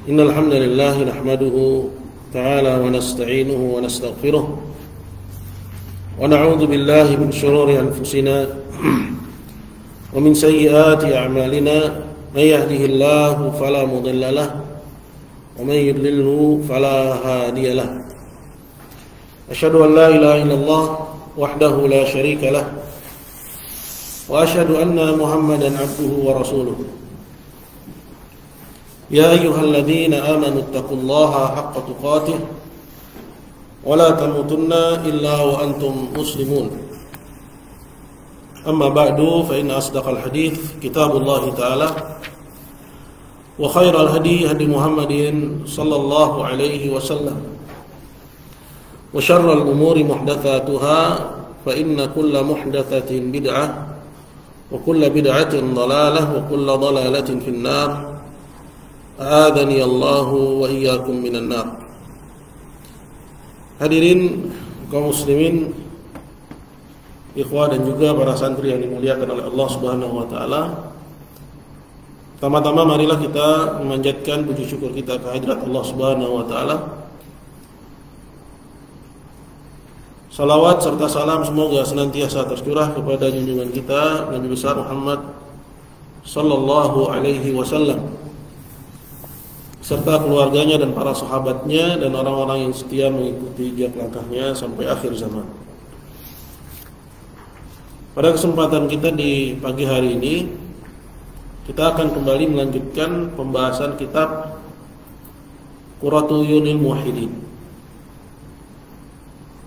Innal hamdalillah nahmaduhu ta'ala wa nasta'inuhu wa nastaghfiruh wa na'udzu billahi min shururi anfusina wa min sayyiati a'malina may yahdihillahu fala mudilla lahu wa may yudlilhu fala hadiya lahu. Asyhadu an la ilaha illallah wahdahu la syarika lahu wa asyhadu anna Muhammadan abduhu wa rasuluh. Ya ayyuhalladzina amanu taqullaha haqqa tuqatih wa la tamutunna illa wa antum muslimun. Amma ba'du, fa inna asdaqal hadits kitabullah ta'ala wa khairal hadi hadi Muhammadin sallallahu alaihi wasallam wa syarral umuri muhdatsatuha fa inna kulla muhdatsatin bid'ah wa kulla bid'atin dhalalah wa kulla dhalalatin finnar. A'adhani Allahu wa iyyakum minan nar. Hadirin kaum muslimin, ikhwah dan juga para santri yang dimuliakan oleh Allah Subhanahu wa taala. Pertama-tama marilah kita memanjatkan puji syukur kita kehadirat Allah Subhanahu wa taala. Salawat serta salam semoga senantiasa tercurah kepada junjungan kita Nabi besar Muhammad sallallahu alaihi wasallam, serta keluarganya dan para sahabatnya dan orang-orang yang setia mengikuti jejak langkahnya sampai akhir zaman. Pada kesempatan kita di pagi hari ini, kita akan kembali melanjutkan pembahasan kitab Qurratu Uyunil Muwahhidin,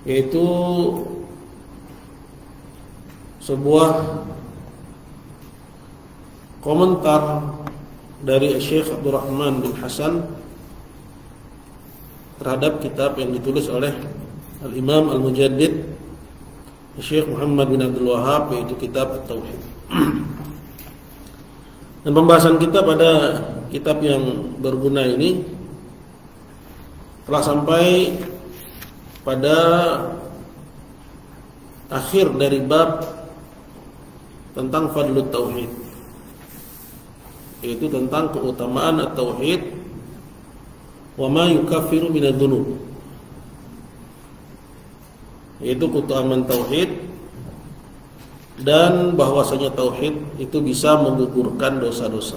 yaitu sebuah komentar dari Syekh Abdurrahman bin Hasan terhadap kitab yang ditulis oleh Al-Imam Al-Mujaddid Syekh Muhammad bin Abdul Wahhab, yaitu kitab At-Tauhid. Dan pembahasan kita pada kitab yang berguna ini telah sampai pada akhir dari bab tentang Fadlut Tauhid, yaitu tentang keutamaan at-tauhid wa ma yukaffiru minadz dzunub, yaitu keutamaan tauhid dan bahwasanya tauhid itu bisa menggugurkan dosa-dosa.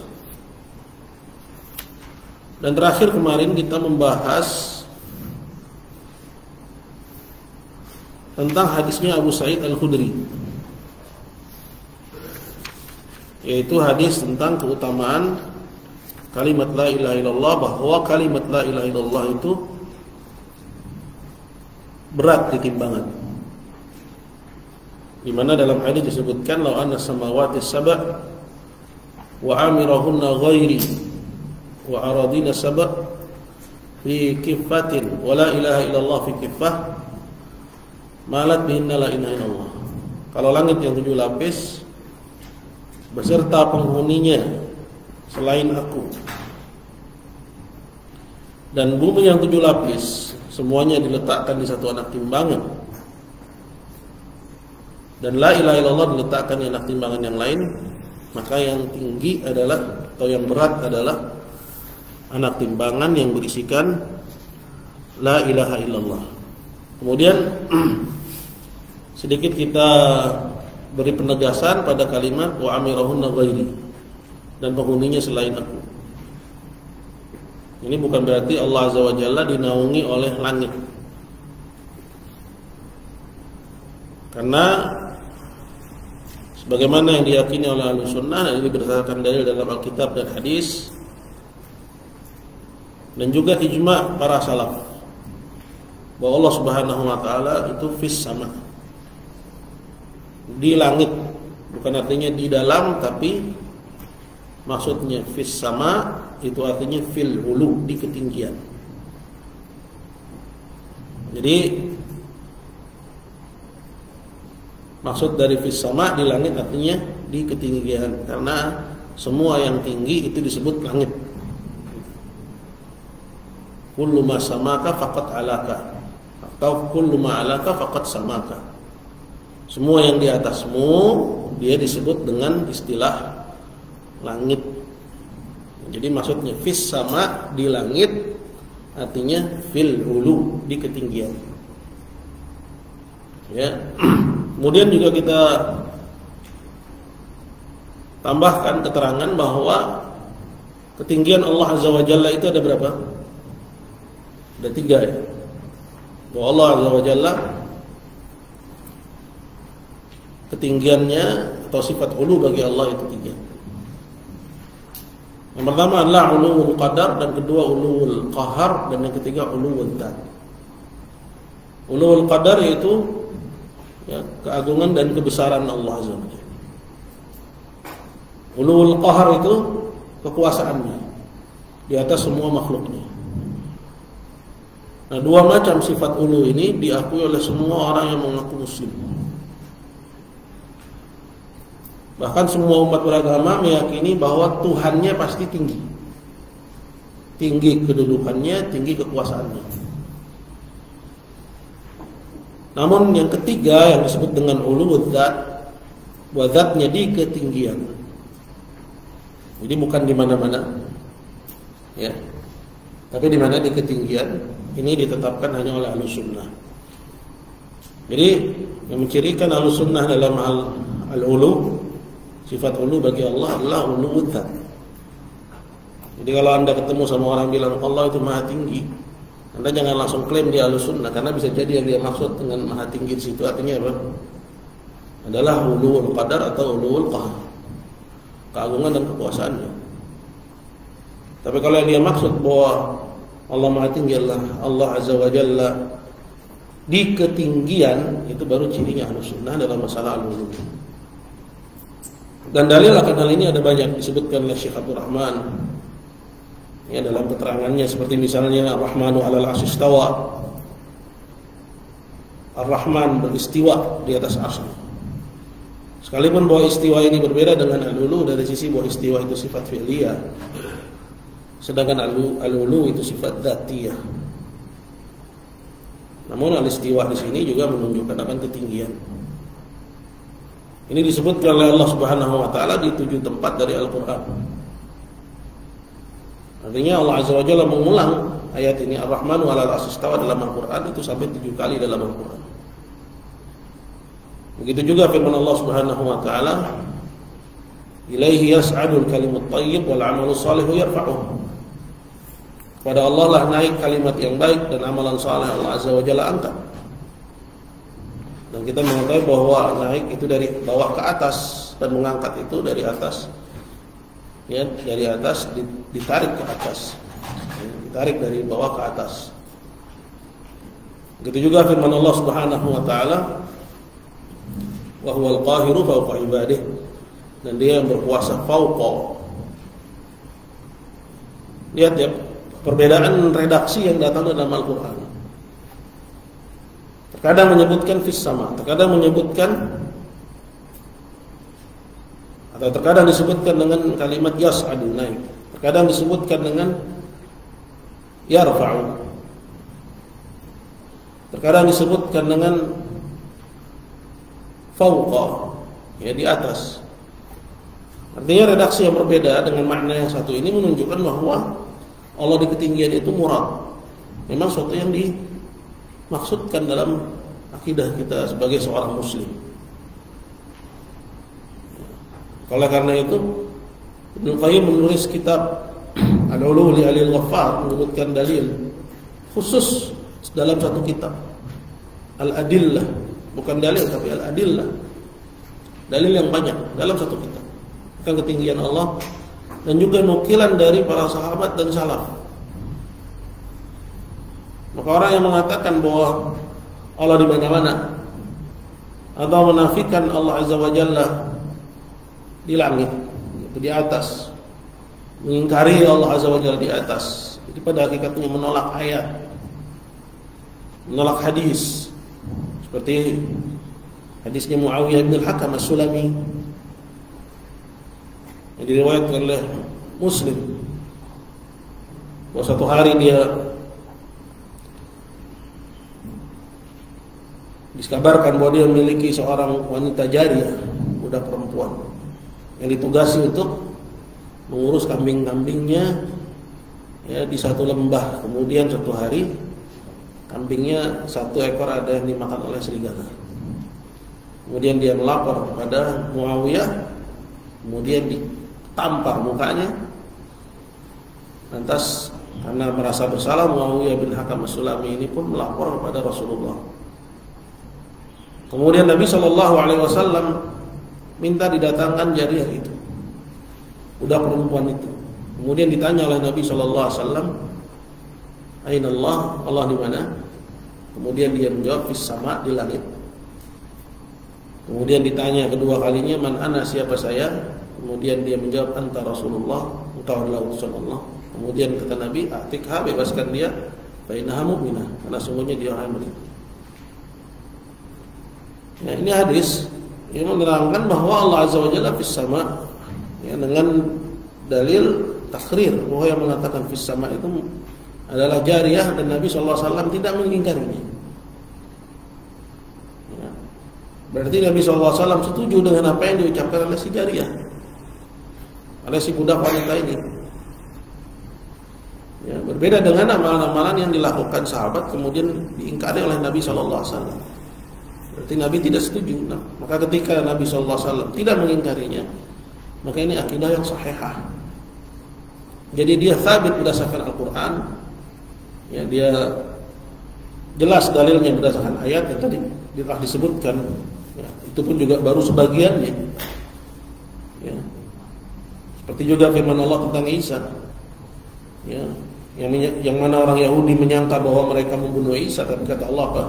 Dan terakhir kemarin kita membahas tentang hadisnya Abu Sa'id Al-Khudri, yaitu hadis tentang keutamaan kalimat la ilaha illallah, bahwa kalimat la ilaha illallah itu berat di timbangan, di mana dalam hadis disebutkan law anna samawati sab' wa amirahunna ghairi wa aradina sab' fi kiffatin wa la ilaha illallah fi kiffah malat bihinna la ilaha illallah. Kalau langit yang 7 lapis beserta penghuninya selain aku, dan bumi yang 7 lapis semuanya diletakkan di satu anak timbangan, dan la ilaha illallah diletakkan di anak timbangan yang lain, maka yang tinggi adalah, atau yang berat adalah anak timbangan yang berisikan la ilaha illallah. Kemudian sedikit kita beri penegasan pada kalimat wa amirahunna ghairi, dan penghuninya selain aku. Ini bukan berarti Allah Azza wa Jalla dinaungi oleh langit, karena sebagaimana yang diyakini oleh Ahlus Sunnah, dan ini berdasarkan dalil dalam Alkitab dan hadis, dan juga ijma' para salaf, bahwa Allah Subhanahu wa taala itu fis sama, di langit, bukan artinya di dalam, tapi maksudnya fis sama itu artinya fil ulu, di ketinggian. Jadi maksud dari fis sama di langit artinya di ketinggian, karena semua yang tinggi itu disebut langit. Kullu ma samaka faqad alaka, atau kullu ma alaka faqad samaka. Semua yang di atasmu dia disebut dengan istilah langit. Jadi maksudnya fis sama di langit, artinya fil ulu di ketinggian. Ya. Kemudian juga kita tambahkan keterangan bahwa ketinggian Allah Azza wa Jalla itu ada berapa? Ada 3 ya. Bahwa Allah Azza wa Jalla ketinggiannya atau sifat ulu bagi Allah itu 3. Yang pertama adalah uluwul qadar, dan kedua uluwul qahar, dan yang ketiga uluwul dzat. Uluwul qadar yaitu ya, keagungan dan kebesaran Allah Azza wa Jalla. Uluwul qahar itu kekuasaannya di atas semua makhluknya. Nah, 2 macam sifat ulu ini diakui oleh semua orang yang mengaku muslim. Bahkan semua umat beragama meyakini bahwa Tuhannya pasti tinggi. Tinggi kedudukannya, tinggi kekuasaannya. Namun yang ketiga yang disebut dengan uluwul dzat, wa dzatnya di ketinggian. Jadi bukan di mana-mana. Ya. Tapi di mana? Di ketinggian. Ini ditetapkan hanya oleh Ahlussunnah. Jadi yang mencirikan Ahlussunnah dalam al-ulu, sifat ulu bagi Allah adalah uluwul dzat. Jadi kalau Anda ketemu sama orang bilang Allah itu maha tinggi, Anda jangan langsung klaim dia Ahlussunnah, karena bisa jadi yang dia maksud dengan maha tinggi di situ artinya apa? Adalah uluwul qadar atau uluwul qahar, keagungan dan kekuasaannya. Tapi kalau yang dia maksud bahwa Allah maha tinggi adalah Allah Azza wa Jalla di ketinggian, itu baru cirinya Ahlussunnah dalam masalah al-ulu. Dan dalil akan hal ini ada banyak disebutkan oleh Syekh Abdul Rahman ya dalam keterangannya, seperti misalnya Ar-Rahmanu 'alal 'arsy istawa. Ar-Rahman beristiwa di atas arsy. Sekalipun bahwa istiwa ini berbeda dengan al-ulu dari sisi bahwa istiwa itu sifat fi'liyah, sedangkan al-ulu itu sifat dzatiyah. Namun al-istiwa di sini juga menunjukkan akan ketinggian. Ini disebutkan oleh Allah Subhanahu wa taala di 7 tempat dari Al-Qur'an. Artinya Allah Azza wa Jalla mengulang ayat ini Ar-Rahmanu 'alal 'arsy istawa dalam Al-Qur'an itu sampai 7 kali dalam Al-Qur'an. Begitu juga firman Allah Subhanahu wa taala, "Ilaihi yas'adul kalimut thayyib wal 'amalus shalihu yarfa'uhu." Pada Allah lah naik kalimat yang baik dan amalan saleh Allah Azza wa Jalla angkat. Dan kita mengetahui bahwa naik itu dari bawah ke atas dan mengangkat itu dari atas. Ya, dari atas ditarik ke atas. Ditarik dari bawah ke atas. Begitu juga firman Allah Subhanahu wa taala, "Wa huwal qahiru fawqa ibadihi." Dan dia yang berkuasa fauqa. Lihat ya, perbedaan redaksi yang datang dalam Al-Qur'an. Terkadang menyebutkan fis sama, terkadang menyebutkan atau terkadang disebutkan dengan kalimat yas'adu, naik. Terkadang disebutkan dengan yarfa'u. Terkadang disebutkan dengan fauqa, ya di atas. Artinya redaksi yang berbeda dengan makna yang satu ini menunjukkan bahwa Allah di ketinggian itu murad. Memang suatu yang dimaksudkan dalam akidah kita sebagai seorang muslim. Oleh karena itu Ibnu Qayyim menulis kitab Al-Ulu li Alil Ghaffar, menyebutkan dalil khusus dalam satu kitab, Al-Adillah, bukan dalil tapi Al-Adillah, dalil yang banyak dalam satu kitab tentang ketinggian Allah dan juga nukilan dari para sahabat dan salaf. Maka orang yang mengatakan bahwa Allah di mana-mana atau menafikan Allah Azza wa Jalla di langit, di atas, mengingkari Allah Azza wa Jalla di atas, itu pada hakikatnya menolak ayat, menolak hadis, seperti hadisnya Muawiyah bin Al-Hakam As-Sulami yang diriwayatkan oleh Muslim, bahwa satu hari dia dikabarkan bahwa dia memiliki seorang wanita jariyah, budak perempuan yang ditugasi untuk mengurus kambing-kambingnya ya di satu lembah. Kemudian suatu hari kambingnya satu ekor ada yang dimakan oleh serigala. Kemudian dia melapor kepada Muawiyah, kemudian ditampar mukanya. Lantas karena merasa bersalah, Muawiyah bin Hakam As-Sulami ini pun melapor kepada Rasulullah. Kemudian Nabi SAW minta didatangkan Jariyah itu, budak perempuan itu. Kemudian ditanya oleh Nabi SAW, Aina Allah, Allah di mana? Kemudian dia menjawab, fis sama, di langit. Kemudian ditanya kedua kalinya, man ana, siapa saya? Kemudian dia menjawab, anta Rasulullah, engkau adalah utusan Allah. Kemudian kata Nabi, atikha, bebaskan dia, fa innaha mu'minah, karena sungguhnya dia orang yang beriman. Ya, ini hadis yang menerangkan bahwa Allah Azza wa Jalla fis sama, ya, dengan dalil takhrir, bahwa yang mengatakan fis sama itu adalah Jariyah dan Nabi SAW tidak mengingkarinya. Ya. Berarti Nabi SAW setuju dengan apa yang diucapkan oleh si Jariyah, oleh si budak wanita ini. Ya, berbeda dengan amalan-amalan yang dilakukan sahabat kemudian diingkari oleh Nabi SAW. Berarti Nabi tidak setuju. Nah, maka ketika Nabi SAW tidak mengingkarinya, maka ini akidah yang sahihah. Jadi dia sabit berdasarkan Al-Quran. Ya, dia jelas dalilnya berdasarkan ayat yang tadi telah disebutkan. Ya, itu pun juga baru sebagiannya. Ya. Seperti juga firman Allah tentang Isa. Ya, yang mana orang Yahudi menyangka bahwa mereka membunuh Isa, tapi kata Allah apa?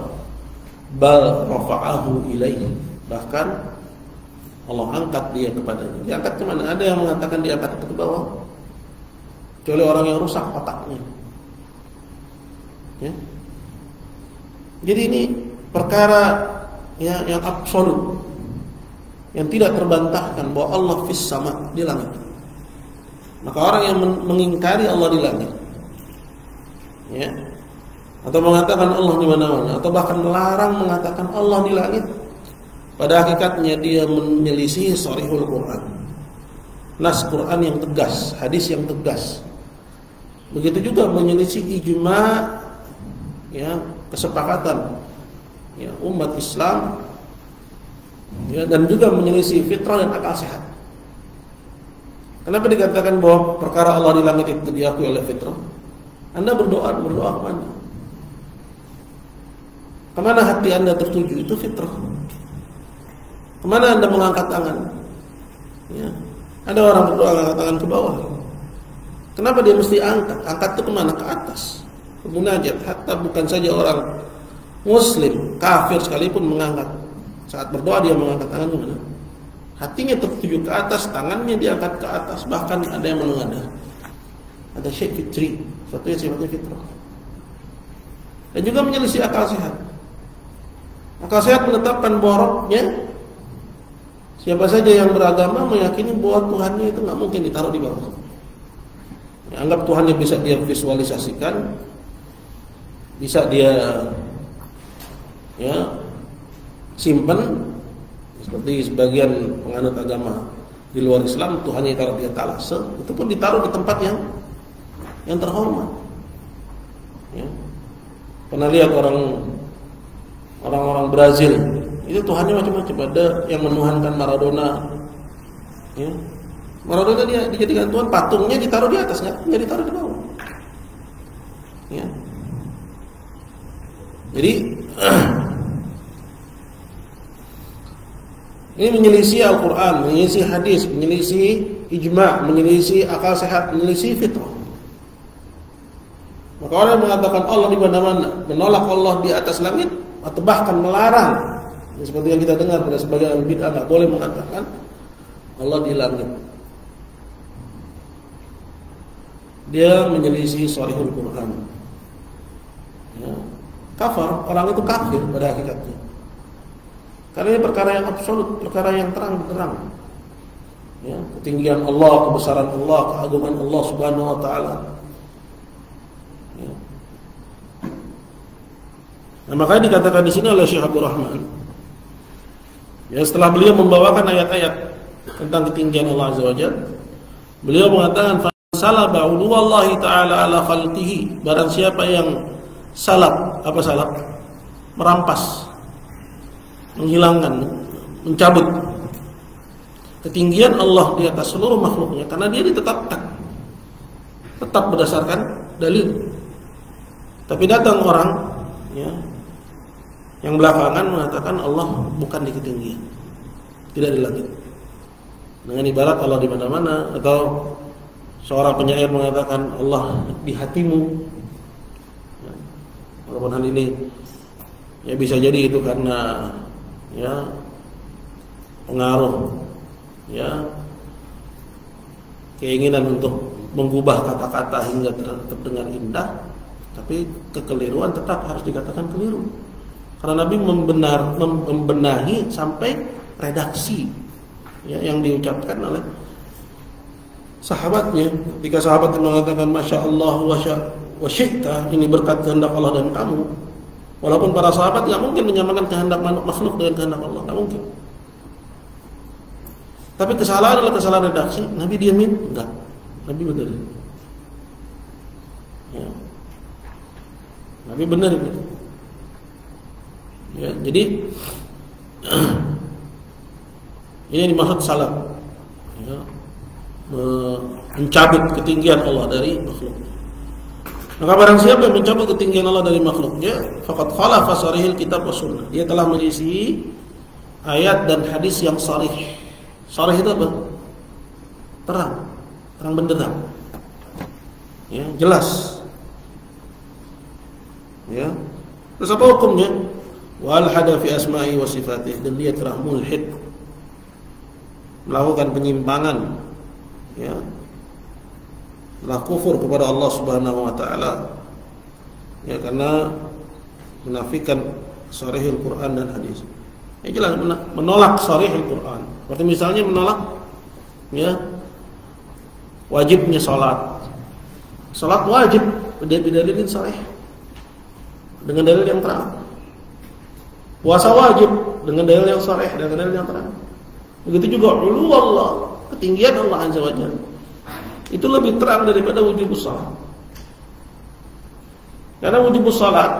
Bal rafa'ahu ilaihi. Bahkan Allah angkat dia kepadanya. Diangkat ke mana? Ada yang mengatakan diangkat ke bawah. Kecuali orang yang rusak otaknya. Ya. Jadi ini perkara ya, yang absolut, yang tidak terbantahkan bahwa Allah fis sama, di langit. Maka orang yang mengingkari Allah di langit, ya, atau mengatakan Allah di mana-mana, atau bahkan melarang mengatakan Allah di langit, pada hakikatnya dia menyelisihi sharihul Quran, nas Quran yang tegas, hadis yang tegas. Begitu juga menyelisih ijma, ya, kesepakatan, ya, umat Islam, ya, dan juga menyelisih fitrah dan akal sehat. Kenapa dikatakan bahwa perkara Allah di langit itu diakui oleh fitrah? Anda berdoa kemana? Kemana hati Anda tertuju? Itu fitrah. Kemana Anda mengangkat tangan? Ya. Ada orang berdoa angkat tangan ke bawah. Kenapa dia mesti angkat? Angkat itu kemana? Ke atas. Munajat. Hatta bukan saja orang Muslim, kafir sekalipun mengangkat. Saat berdoa dia mengangkat tangan kemana? Hatinya tertuju ke atas, tangannya diangkat ke atas. Bahkan ada yang menengadah. Ada syekh fitri, suatu yang sifatnya fitrah. Dan juga menyelisih akal sehat. Akal sehat menetapkan boroknya. Siapa saja yang beragama meyakini bahwa Tuhannya itu nggak mungkin ditaruh di bawah. Ya, anggap Tuhannya bisa dia visualisasikan, bisa dia, ya, simpan. Seperti sebagian penganut agama di luar Islam, Tuhannya ditaruh di etalase, itu pun ditaruh di tempat yang terhormat. Ya. Pernah lihat orang-orang Brazil, itu Tuhannya macam-macam. Ada yang menuhankan Maradona. Ya. Maradona dia dijadikan Tuhan, patungnya ditaruh di atas, nggak ditaruh di bawah. Ya. Jadi ini menyelisih Al-Quran, menyelisih hadis, menyelisih ijma', menyelisih akal sehat, menyelisih fitrah. Maka orang yang mengatakan Allah di mana-mana, menolak Allah di atas langit, atau bahkan melarang, seperti yang kita dengar pada sebagian bid'ah, tidak boleh mengatakan Allah di langit. Dia menyelisih sharihul Quran. Ya. Kafir, orang itu kafir pada hakikatnya. Karena ini perkara yang absolut, perkara yang terang-terang. Ya, ketinggian Allah, kebesaran Allah, keagungan Allah Subhanahu wa taala. Ya. Nah, makanya dikatakan di sini oleh Syekh Abdul Rahman, ya, setelah beliau membawakan ayat-ayat tentang ketinggian Allah Azza wa Jalla, Beliau mengatakan salaba uluwallahi ta'ala ala khalqihi, barang siapa yang salab, apa salab? Merampas, menghilangkan, mencabut ketinggian Allah di atas seluruh makhluknya, karena dia ditetapkan tetap berdasarkan dalil. Tapi datang orang ya, yang belakangan mengatakan Allah bukan di ketinggian, tidak di langit, dengan ibarat Allah di mana-mana, atau seorang penyair mengatakan Allah di hatimu. Ya, walaupun hal ini ya bisa jadi itu karena ya pengaruh ya keinginan untuk mengubah kata-kata hingga terdengar indah, tapi kekeliruan tetap harus dikatakan keliru. Karena Nabi membenahi sampai redaksi ya, yang diucapkan oleh sahabatnya. Ketika sahabat mengatakan Masya Allah wa syi'ta, ini berkat kehendak Allah dan kamu. Walaupun para sahabat tidak mungkin menyamakan kehendak makhluk dengan kehendak Allah, tidak mungkin. Tapi kesalahan adalah kesalahan redaksi. Nabi diamin? Enggak. Nabi benar. Ya. Nabi benar gitu. Ya, jadi ini dimaksud salab. Ya. Mencabut ketinggian Allah dari makhluk. Maka barang siapa yang mencabut ketinggian Allah dari makhluknya, faqad khalafa sarihil kitab wa sunnah. Dia telah menyelisihi ayat dan hadis yang sharih. Sharih itu apa? Terang benderang. Ya, jelas. Ya. Terus apa hukumnya? Wal hada fi asma'i wa sifatih, dan dia telah mulhid, melakukan penyimpangan, ya, telah kufur kepada Allah Subhanahu wa taala, ya, karena menafikan sharihil Quran dan hadis. Ya jelas menolak sharihil Quran. Seperti misalnya menolak ya wajibnya salat. Salat wajib berdalilin sharih dengan dalil yang terang. Puasa wajib dengan dalil yang sharih, dengan dalil yang terang. Begitu juga ulu Allah, ketinggian Allah Azza wa Jalla, itu lebih terang daripada wujubus salat. Karena wujubus salat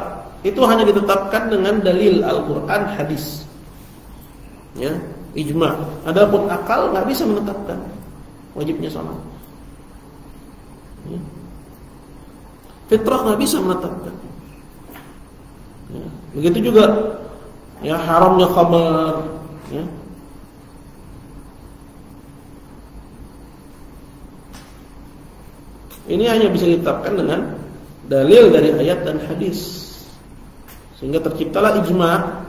itu hanya ditetapkan dengan dalil Al-Quran, hadis, ya, ijma. Adapun akal nggak bisa menetapkan wajibnya salat. Ya. Fitrah nggak bisa menetapkan. Ya. Begitu juga ya haramnya khamar, ya. Ini hanya bisa ditetapkan dengan dalil dari ayat dan hadis, sehingga terciptalah ijma.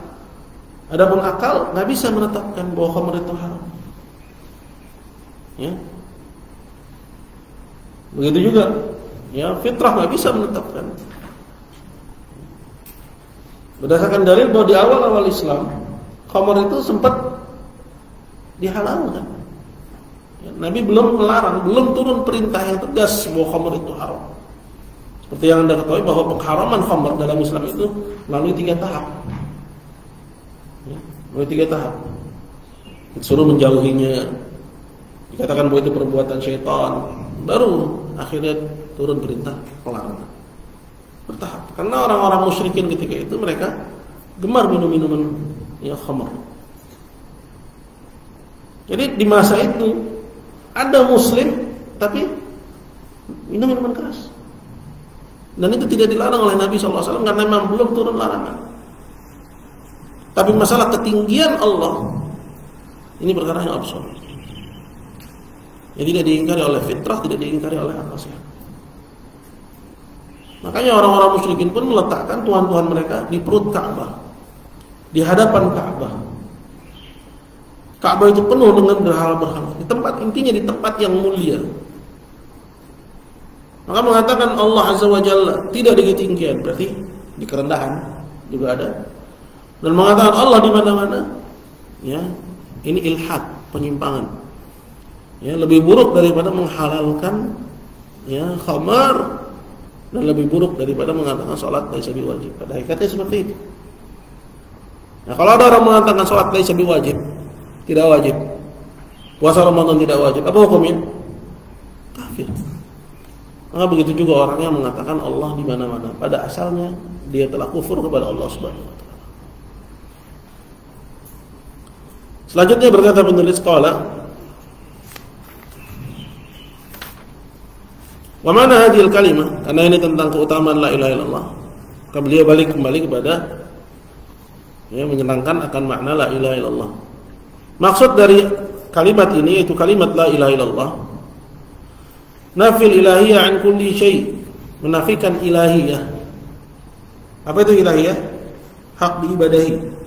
Adapun akal nggak bisa menetapkan bahwa khamar itu haram. Ya. Begitu juga, ya, fitrah nggak bisa menetapkan. Berdasarkan dalil bahwa di awal-awal Islam khamar itu sempat dihalalkan. Ya, Nabi belum melarang, belum turun perintah yang tegas bahwa khamar itu haram. Seperti yang Anda ketahui bahwa pengharaman khamar dalam Islam itu melalui 3 tahap. Ya, melalui 3 tahap. Disuruh menjauhinya, dikatakan bahwa itu perbuatan syaitan, baru akhirnya turun perintah pelarangan. Bertahap. Karena orang-orang musyrikin ketika itu mereka gemar minum-minuman ya khamar. Jadi di masa itu ada muslim tapi minum minuman keras. Dan itu tidak dilarang oleh Nabi SAW karena memang belum turun larangan. Tapi masalah ketinggian Allah ini perkara yang absolut. Yang tidak diingkari oleh fitrah, tidak diingkari oleh akal sehat. Makanya orang-orang musyrikin pun meletakkan Tuhan-Tuhan mereka di perut Ka'bah, di hadapan Ka'bah. Ka'bah itu penuh dengan berhala-berhala. Di tempat, intinya di tempat yang mulia. Maka mengatakan Allah Azza wa Jalla tidak di ketinggian, berarti di kerendahan juga ada. Dan mengatakan Allah di mana-mana, ya, ini ilhad, penyimpangan. Ya, lebih buruk daripada menghalalkan ya khamar, dan lebih buruk daripada mengatakan salat laisa biwajib. Pada hakikatnya seperti itu. Nah, kalau ada orang mengatakan salat laisa biwajib, tidak wajib, puasa Ramadan tidak wajib, apa hukumnya? berpikir. Maka begitu juga orang yang mengatakan Allah di mana-mana, pada asalnya dia telah kufur kepada Allah Subhanahu wa taala. Selanjutnya berkata penulis qala, wa mana hadhil kalimah, karena ini tentang keutamaan la ilaha illallah. Maka beliau balik kembali kepada menyerangkan akan makna la ilaha illallah. Maksud dari kalimat ini yaitu kalimat la ilaha illallah, nafil ilahiyah an kulli syai', menafikan ilahiyah. Apa itu ilahiyah? Hak diibadahi.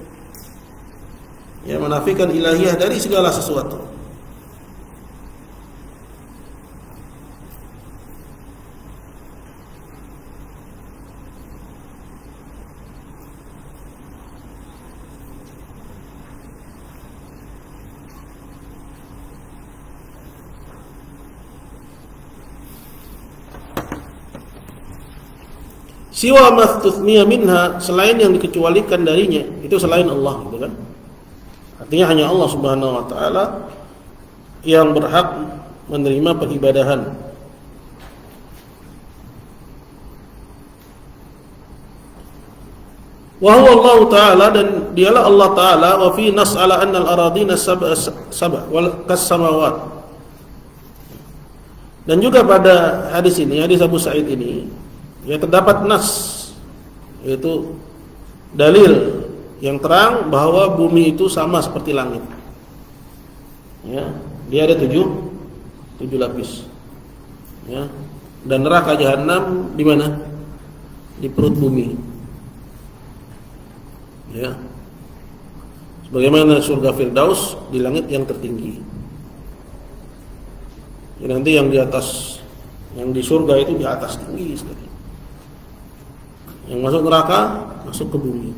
Ya, menafikan ilahiyah dari segala sesuatu. Siwa mastuthniya minha, selain yang dikecualikan darinya, itu selain Allah, gitu kan? Artinya hanya Allah Subhanahu wa taala yang berhak menerima peribadahan. Wa huwa Allah taala, dan dialah Allah taala, wa fi nas ala anna al-aradina sab'a wal kas-samawat. Dan juga pada hadis ini, hadis Abu Sa'id ini, ya terdapat nas, yaitu dalil yang terang bahwa bumi itu sama seperti langit. Ya, dia ada tujuh lapis. Ya, dan neraka jahanam di mana? Di perut bumi. Ya, sebagaimana surga Firdaus di langit yang tertinggi. Ya, nanti yang di atas, yang di surga itu di atas tinggi sekali. Yang masuk neraka masuk ke bumi.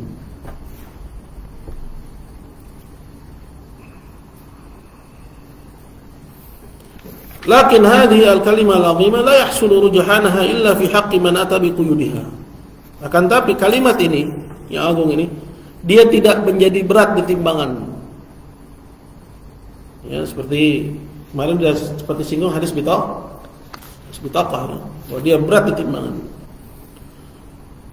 Lakin hadhihi al-kalimah al-'azimah la yahsulu rujhanaha illa fi haqqi man ata bi quyudiha. Akan tapi kalimat ini yang agung ini, dia tidak menjadi berat di timbangan. Ya, seperti kemarin sudah seperti singgung hadis bitaqah, bahwa dia berat di timbangan.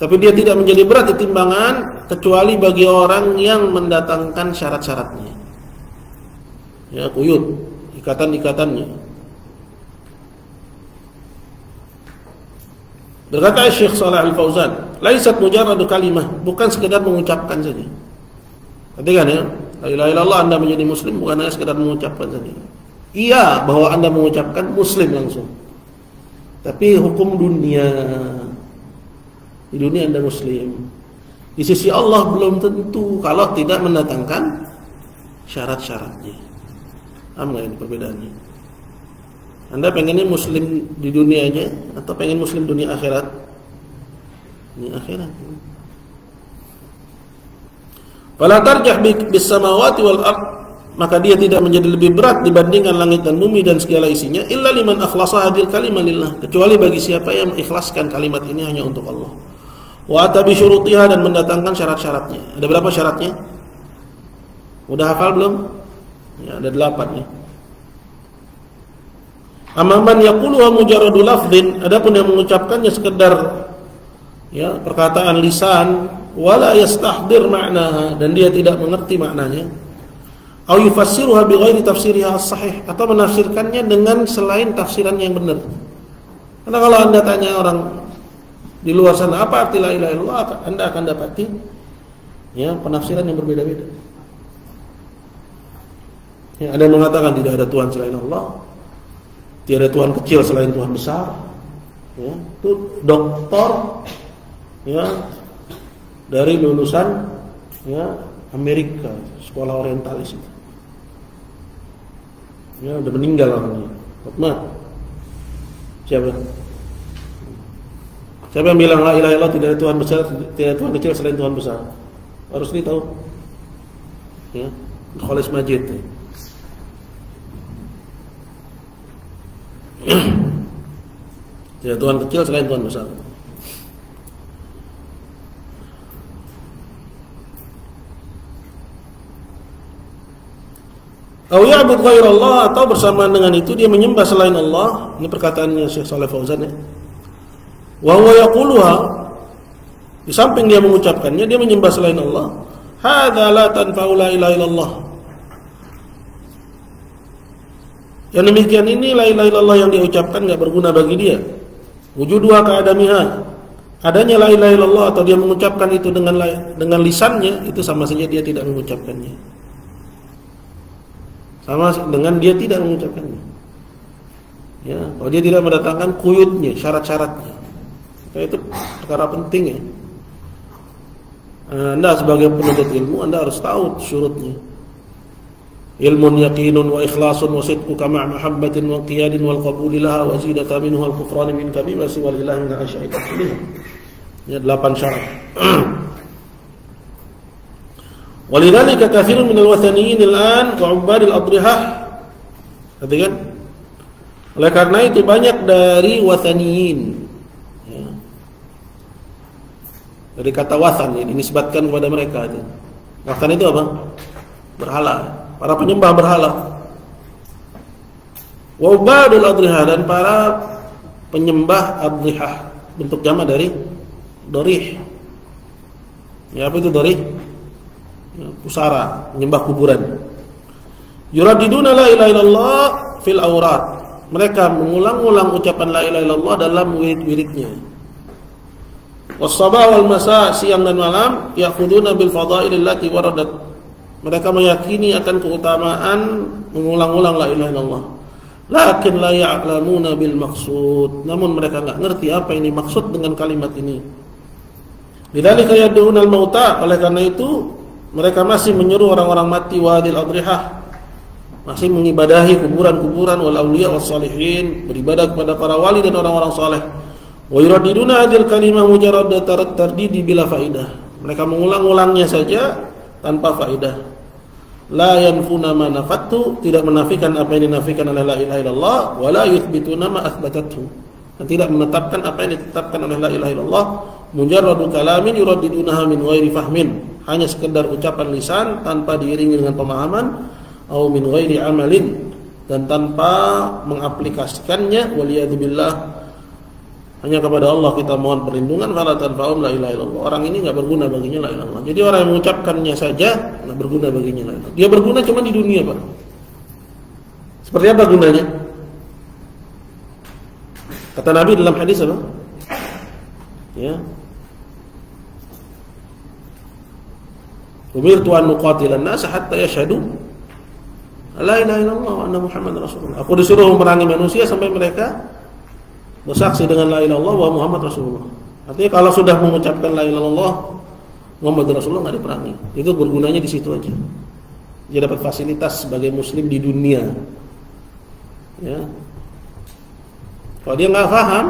Tapi dia tidak menjadi berat di timbangan kecuali bagi orang yang mendatangkan syarat-syaratnya. Ya, quyud, ikatan-ikatannya. Berkata Syekh Shalih Al-Fauzan, laisat mujarradu kalimah, bukan sekedar mengucapkan saja. Perhatikan ya, la ilaha illallah, Anda menjadi muslim bukan hanya sekedar mengucapkan saja. Iya, bahwa Anda mengucapkan muslim langsung. Tapi hukum dunia, di dunia Anda muslim, di sisi Allah belum tentu kalau tidak mendatangkan syarat-syaratnya. Paham nggak ini perbedaannya? Anda pengennya muslim di dunia aja atau pengen muslim dunia akhirat? Dunia akhirat. Fala tarjah bis samawati wal ard, maka dia tidak menjadi lebih berat dibandingkan langit dan bumi dan segala isinya, illa liman akhlasa hadil kalimah lillah, kecuali bagi siapa yang mengikhlaskan kalimat ini hanya untuk Allah. Wa atabi syurutiha, dan mendatangkan syarat-syaratnya. Ada berapa syaratnya? Udah hafal belum? Ya, ada 8 ya. Amman yaquluha mujarradu lafdhin, adapun yang mengucapkannya sekedar ya perkataan lisan, wala yastahdir ma'naha, dan dia tidak mengerti maknanya, au yufassiruha bighairi tafsiriha as-sahih, atau menafsirkannya dengan selain tafsiran yang benar. Karena kalau Anda tanya orang di luar sana apa arti la ilaha illallah, Anda akan dapati ya penafsiran yang berbeda-beda. Ya, ada yang mengatakan tidak ada Tuhan selain Allah, tiada Tuhan kecil selain Tuhan besar. Ya, itu doktor ya dari lulusan ya Amerika, sekolah orientalis itu. Ya, udah meninggal orangnya. Fatmah. Siapa yang bilang la ilaha illallah, tidak ada Tuhan besar, tidak ada Tuhan kecil selain Tuhan besar? Harus ditahu. Ya, Khalis Majid. Tidak Tuhan kecil selain Tuhan besar. Au ya'bud ghairallah, atau bersamaan dengan itu dia menyembah selain Allah. Ini perkataannya Syekh Shalih Fauzan ya. Wa huwa yaquluha, di samping dia mengucapkannya, dia menyembah selain Allah. Hadza la tanfa'u la ilaha illallah. Yang demikian ini la ilaha illallah yang dia ucapkan enggak berguna bagi dia. Wujuduha ka'adamiha. Adanya la ilaha illallah atau dia mengucapkan itu dengan lisannya, itu sama saja dia tidak mengucapkannya. Sama dengan dia tidak mengucapkannya. Ya, kalau dia tidak mendatangkan quyutnya, syarat-syaratnya. Itu perkara penting ya. Anda sebagai penuntut ilmu, Anda harus tahu syurutnya. Ilmun yaqinun wa ikhlasun wa sidqu kama mahabbatin wa qiyadin wal qabuli laha wa zidata minhu al kufran min kabimasi wal ilahi min asyaitan. Ya, 8 syarat. Walidzalika katsirun minal wathaniyin al-an wa 'ubbad al-adrihah. Perhatikan. Oleh karena itu banyak dari wathaniyin, ya. Dari kata wathan ini dinisbatkan kepada mereka itu. Wathan itu apa? Berhala. Para penyembah berhala. Wa 'ubbad al-adrihah, dan para penyembah adrihah, bentuk jamak dari dorih. Ya, apa itu dorih? Pusara, menyembah kuburan. Yuradiduna la ilaha illallah fil aurat. Mereka mengulang-ulang ucapan la ilaha illallah dalam wirid-wiridnya. Was-sabah wal masa, siang dan malam, ya'khuduna bil fadail allati waradat. Mereka meyakini akan keutamaan mengulang-ulang la ilaha illallah. Lakin la ya'lamuna bil maqsud. Namun mereka enggak ngerti apa ini maksud dengan kalimat ini. Lidzalika yad'una al-mauta, oleh karena itu mereka masih menyuruh orang-orang mati wadil adrihah, masih mengibadahi kuburan-kuburan, wal auliya was salihin, beribadah kepada para wali dan orang-orang saleh. Wa yuradiduna hadil kalimah mujarradat tardidi bila faidah. Mereka mengulang-ulangnya saja tanpa faidah. La yanfuna ma nafatu, tidak menafikan apa yang dinafikan oleh la ilaha illallah, wa la yuthbituna ma athbatathu, dan tidak menetapkan apa yang ditetapkan oleh la ilaha illallah. Mujarradu kalamin yuradidunaha min ghairi fahmin, hanya sekedar ucapan lisan tanpa diiringi dengan pemahaman, atau min ghairi amalin, dan tanpa mengaplikasikannya. Waliyadzubillah, hanya kepada Allah kita mohon perlindungan. Fala tanfa'um la ilaha illallah. Orang ini enggak berguna baginya la ilaha illallah. Jadi orang yang mengucapkannya saja enggak berguna baginya la ilaha. Dia berguna cuma di dunia, Pak. Seperti apa gunanya? Kata Nabi dalam hadis apa? Ya. Umirtu an nuqatilan nas hatta yashhadu la ilaha illallah wa anna muhammadar rasulullah. Aku disuruh memerangi manusia sampai mereka bersaksi dengan la ilaha illallah wa Muhammad rasulullah. Artinya kalau sudah mengucapkan la ilaha illallah Muhammad rasulullah enggak diperangi. Itu bergunanya di situ aja. Dia dapat fasilitas sebagai muslim di dunia. Ya. Kalau dia enggak paham,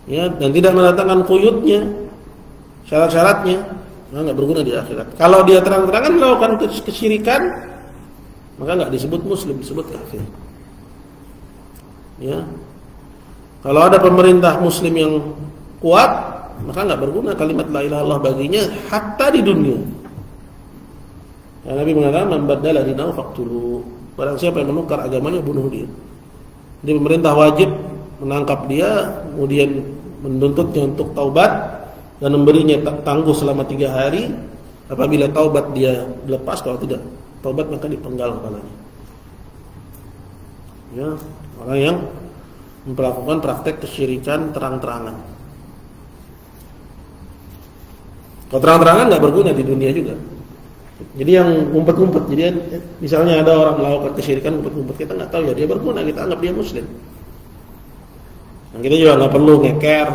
ya, dan tidak mendatangkan quyutnya, syarat-syaratnya, nggak berguna di akhirat. Kalau dia terang-terangan melakukan kesyirikan, maka nggak disebut muslim, disebut kafir. Ya, kalau ada pemerintah muslim yang kuat, maka nggak berguna kalimat la ilaha illallah baginya, hatta di dunia. Ya, Nabi mengatakan, man baddala dinahu faqtuluhu. Barang siapa yang menukar agamanya, bunuh dia. Jadi pemerintah wajib menangkap dia, kemudian menuntutnya untuk taubat dan memberinya tangguh selama 3 hari. Apabila taubat dia dilepas, kalau tidak taubat maka dipenggal kepalanya. Ya, orang yang melakukan praktek kesyirikan terang-terangan. Kalau terang-terangan nggak berguna di dunia juga. Jadi yang ngumpet-ngumpet, jadi misalnya ada orang melakukan kesyirikan ngumpet-ngumpet, kita nggak tahu ya dia berguna, kita anggap dia muslim. Nah, kita juga nggak perlu ngeker,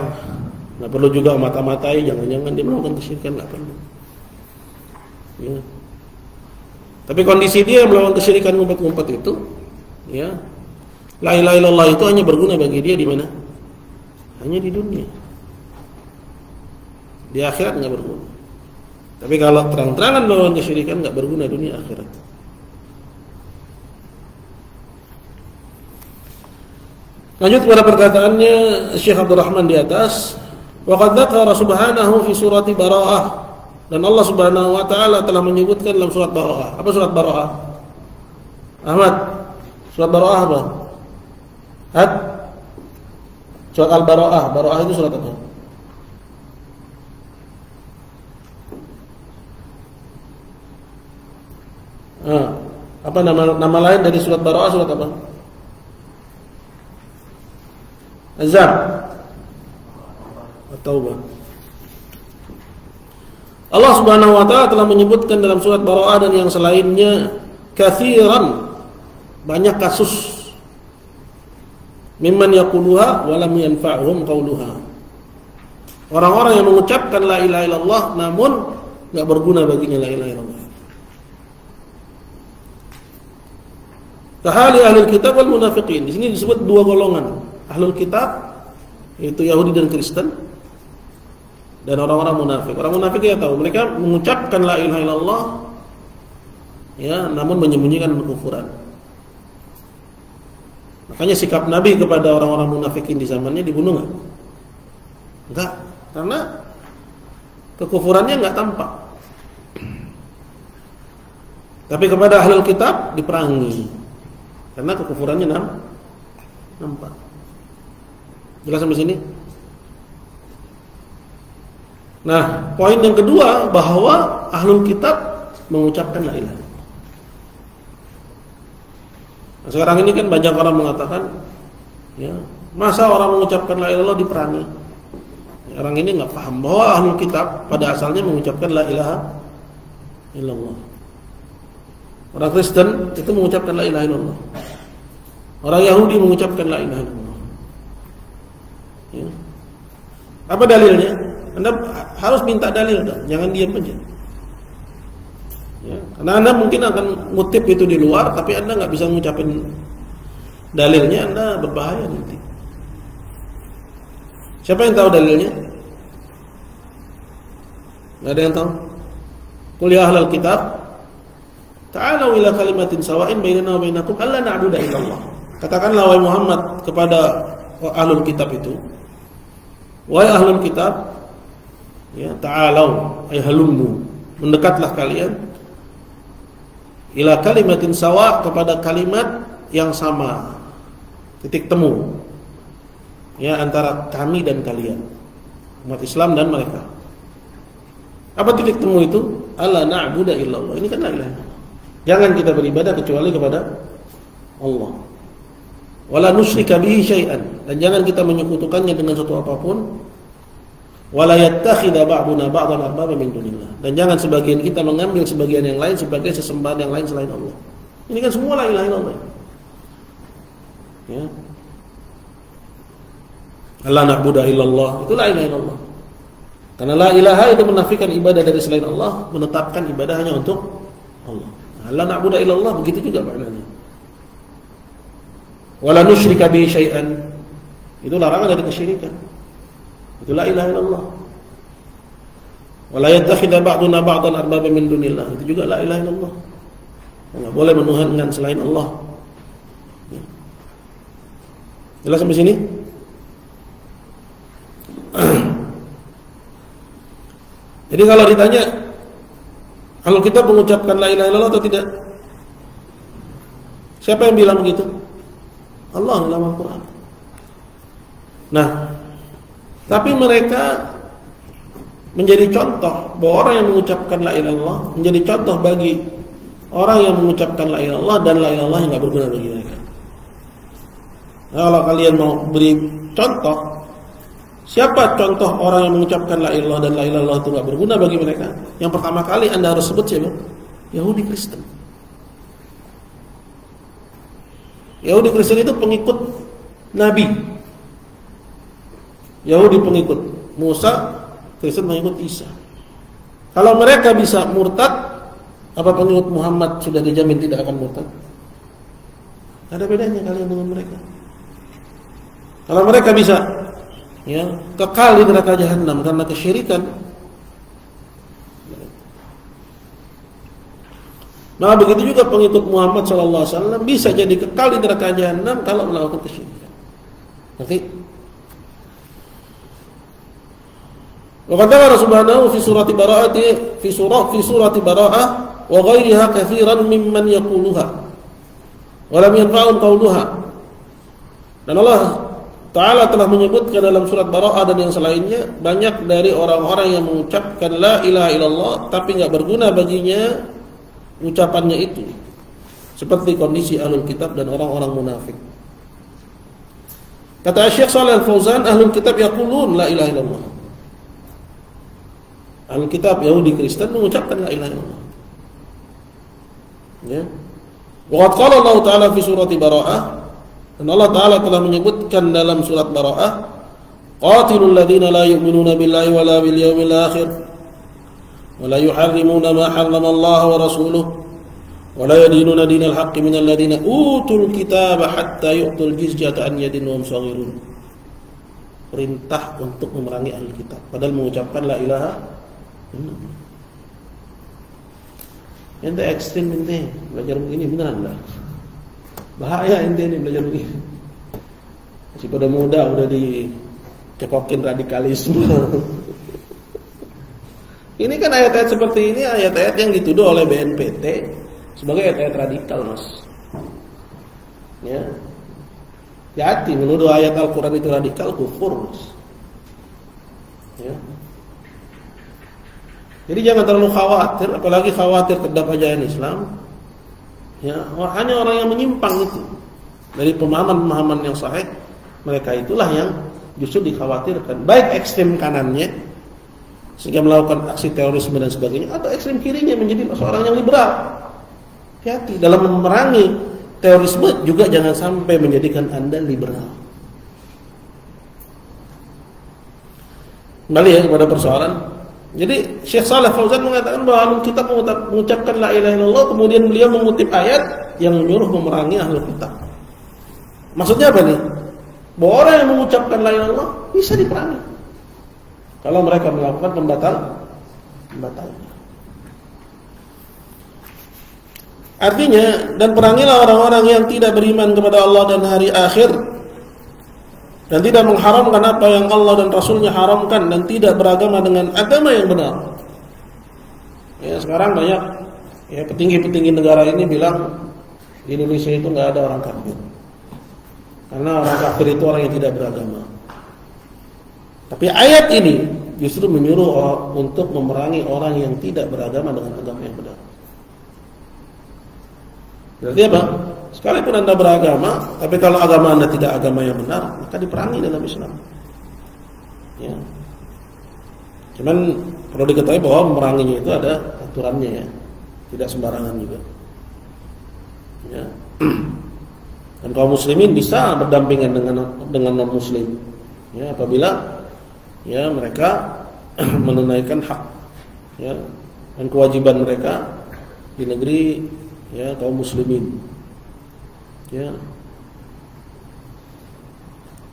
nggak perlu juga mata-matai, jangan-jangan dia melakukan kesyirikan, nggak perlu. Ya. Tapi kondisi dia yang melakukan kesyirikan ngumpet-ngumpet itu, ya, la ilaha illallah itu hanya berguna bagi dia di mana? Hanya di dunia. Di akhirat nggak berguna. Tapi kalau terang-terangan melakukan kesyirikan nggak berguna dunia akhirat. Lanjut pada perkataannya Syekh Abdul Rahman di atas, wa qad dzakara subhanahu fi surati Bara'ah, dan Allah Subhanahu wa taala telah menyebutkan dalam surat Bara'ah. Apa surat Bara'ah? Ahmad, surat Bara'ah apa? Surat Al-Bara'ah. Bara'ah itu surat apa? Apa nama lain dari surat Bara'ah, surat apa? Azab. At-Taubah. Allah Subhanahu wa taala telah menyebutkan dalam surat Bara'ah dan yang selainnya katsiran, banyak kasus, mimman yaquluha wa lam yanfa'hum qauluha. Orang-orang yang mengucapkan la ilaha illallah namun enggak berguna baginya la ilaha illallah. Kahali ahlul kitab wal munafiqin. Di sini disebut dua golongan, ahlul kitab yaitu Yahudi dan Kristen, dan orang-orang munafik. Orang munafik ya tahu, mereka mengucapkan la ilaha illallah ya, namun menyembunyikan kekufuran. Makanya sikap Nabi kepada orang-orang munafikin di zamannya dibunuh enggak? Enggak, karena kekufurannya enggak tampak. Tapi kepada ahlul kitab diperangi karena kekufurannya nampak. Jelas sampai sini? Nah, poin yang kedua bahwa ahlul kitab mengucapkan la ilaha. Nah, sekarang ini kan banyak orang mengatakan, ya, masa orang mengucapkan la ilaha illallah diperangi? Orang ini nggak paham bahwa ahlul kitab pada asalnya mengucapkan la ilaha illallah. Orang Kristen itu mengucapkan la ilaha illallah. Orang Yahudi mengucapkan la ilaha illallah. Ya. Apa dalilnya? Anda harus minta dalil, jangan diam aja. Ya. Karena Anda mungkin akan ngutip itu di luar, tapi Anda nggak bisa mengucapkan dalilnya, Anda berbahaya nanti. Siapa yang tahu dalilnya? Nggak ada yang tahu? Qul ya ahlal kitab ta'alu ila kalimatin sawa'in bainana wa bainakum alla na'budu illallah. Katakanlah wahai Muhammad kepada ahlul kitab itu, wahai ahlul kitab, ya, ta'alau ay halummu, mendekatlah kalian ila kalimatin sawa, kepada kalimat yang sama, titik temu ya antara kami dan kalian, umat Islam dan mereka. Apa titik temu itu? Alla na'budu illallah. Ini kan la ilaha illallah. Jangan kita beribadah kecuali kepada Allah. Wala nusyrika bihi syai'an, dan jangan kita menyekutukannya dengan sesuatu apapun. Wala yattakhidha ba'duna ba'dan arbaba min dunillah, dan jangan sebagian kita mengambil sebagian yang lain sebagai sesembahan yang lain selain Allah. Ini kan semua la ilaha illallah. Ya. Allah na'budu illallah, itu la ilaha illallah. Karena la ilaha itu menafikan ibadah dari selain Allah, menetapkan ibadah hanya untuk Allah. Allah na'budu illallah, begitu juga maknanya. Wala nusyrika bihi syai'an, itu larangan dari kesyirikan. Itu la ilaha illallah. Wala yattakhidha ba'duna ba'dan arbaba min dunillah, itu juga la ilaha illallah. Enggak boleh menuhankan selain Allah. Jelas sampai sini? Jadi kalau ditanya, kalau kita mengucapkan la ilaha illallah atau tidak, siapa yang bilang begitu? Allah dalam Al-Quran. Nah, tapi mereka menjadi contoh bahwa orang yang mengucapkan la ilaha illallah menjadi contoh bagi orang yang mengucapkan la ilaha illallah, dan la ilaha illallah yang nggak berguna bagi mereka. Nah, kalau kalian mau beri contoh, siapa contoh orang yang mengucapkan la ilaha illallah dan la ilaha illallah itu nggak berguna bagi mereka? Yang pertama kali Anda harus sebut siapa? Yahudi Kristen. Yahudi Kristen itu pengikut Nabi. Yahudi pengikut Musa, Kristen pengikut Isa. Kalau mereka bisa murtad, apa pengikut Muhammad sudah dijamin tidak akan murtad? Ada bedanya kalian dengan mereka. Kalau mereka bisa, ya, kekal di neraka jahanam karena kesyirikan, nah begitu juga pengikut Muhammad SAW bisa jadi kekal di neraka jahanam kalau melakukan kesyirikan. Oke? Wa qala subhanahu fi surati Bara'ah wa ghairiha katsiran mimman yaquluha. wa lam yanfa'hum qawluha. Dan Allah Ta'ala telah menyebutkan dalam surat Bara'ah dan yang selainnya, banyak dari orang-orang yang mengucapkan la ilaha illallah tapi enggak berguna baginya ucapannya itu, seperti kondisi ahlul kitab dan orang-orang munafik. Kata Syekh Shalih Al-Fauzan, ahlul kitab yaqulun la ilaha illallah. Ahlul kitab Yahudi Kristen mengucapkan la ilaha illallah. Ya. Wa qala Allah Ta'ala fi surati Bara'ah, dan Allah Ta'ala telah menyebutkan dalam surat Bara'ah, qatilul ladzina la yu'minuna billahi wala bil yawmil akhir wa la yuharrimuna ma harrama Allah wa rasuluhu wa la yadinuna dinal haqqi minal ladzina utul kitaba hatta yu'tul jizyata an yadin wa hum saghirun. Perintah untuk memerangi ahli kitab padahal mengucapkan la ilaha illallah. Ente ekstrim ente belajar begini beneran enggak? Bahaya ente ini belajar begini. Masih pada muda udah dicekokin radikalisme. Ini kan ayat-ayat seperti ini, ayat-ayat yang dituduh oleh BNPT sebagai ayat-ayat radikal, Mas. Ya. Hati menuduh ayat Al-Qur'an itu radikal, kufur, Mas. Ya. Jadi jangan terlalu khawatir, apalagi khawatir terhadap ajaran Islam. Ya, hanya orang yang menyimpang itu dari pemahaman-pemahaman yang sahih, mereka itulah yang justru dikhawatirkan, baik ekstrem kanannya sehingga melakukan aksi terorisme dan sebagainya, atau ekstrem kirinya menjadi seorang yang liberal. Hati dalam memerangi terorisme juga jangan sampai menjadikan Anda liberal. Kembali ya kepada persoalan. Jadi Syekh Shalih Fauzan mengatakan bahwa ahlul kitab mengucapkan la ilaha illallah, kemudian beliau mengutip ayat yang menyuruh memerangi ahlul kitab. Maksudnya apa nih? Bahwa orang yang mengucapkan la ilaha illallah bisa diperangi kalau mereka melakukan pembatalnya. Artinya, dan perangilah orang-orang yang tidak beriman kepada Allah dan hari akhir, dan tidak mengharamkan apa yang Allah dan Rasulnya haramkan, dan tidak beragama dengan agama yang benar. Ya, sekarang banyak ya petinggi-petinggi negara ini bilang di Indonesia itu nggak ada orang kafir, karena orang kafir itu orang yang tidak beragama. Tapi ayat ini justru menyuruh untuk memerangi orang yang tidak beragama dengan agama yang benar. Berarti apa? Sekalipun Anda beragama, tapi kalau agama Anda tidak agama yang benar, maka diperangi dalam Islam. Ya. Cuman perlu diketahui bahwa memeranginya itu ada aturannya ya, tidak sembarangan juga. Ya. Dan kaum muslimin bisa berdampingan dengan non muslim. Ya, apabila ya mereka menunaikan hak ya dan kewajiban mereka di negeri ya kaum muslimin. Ya.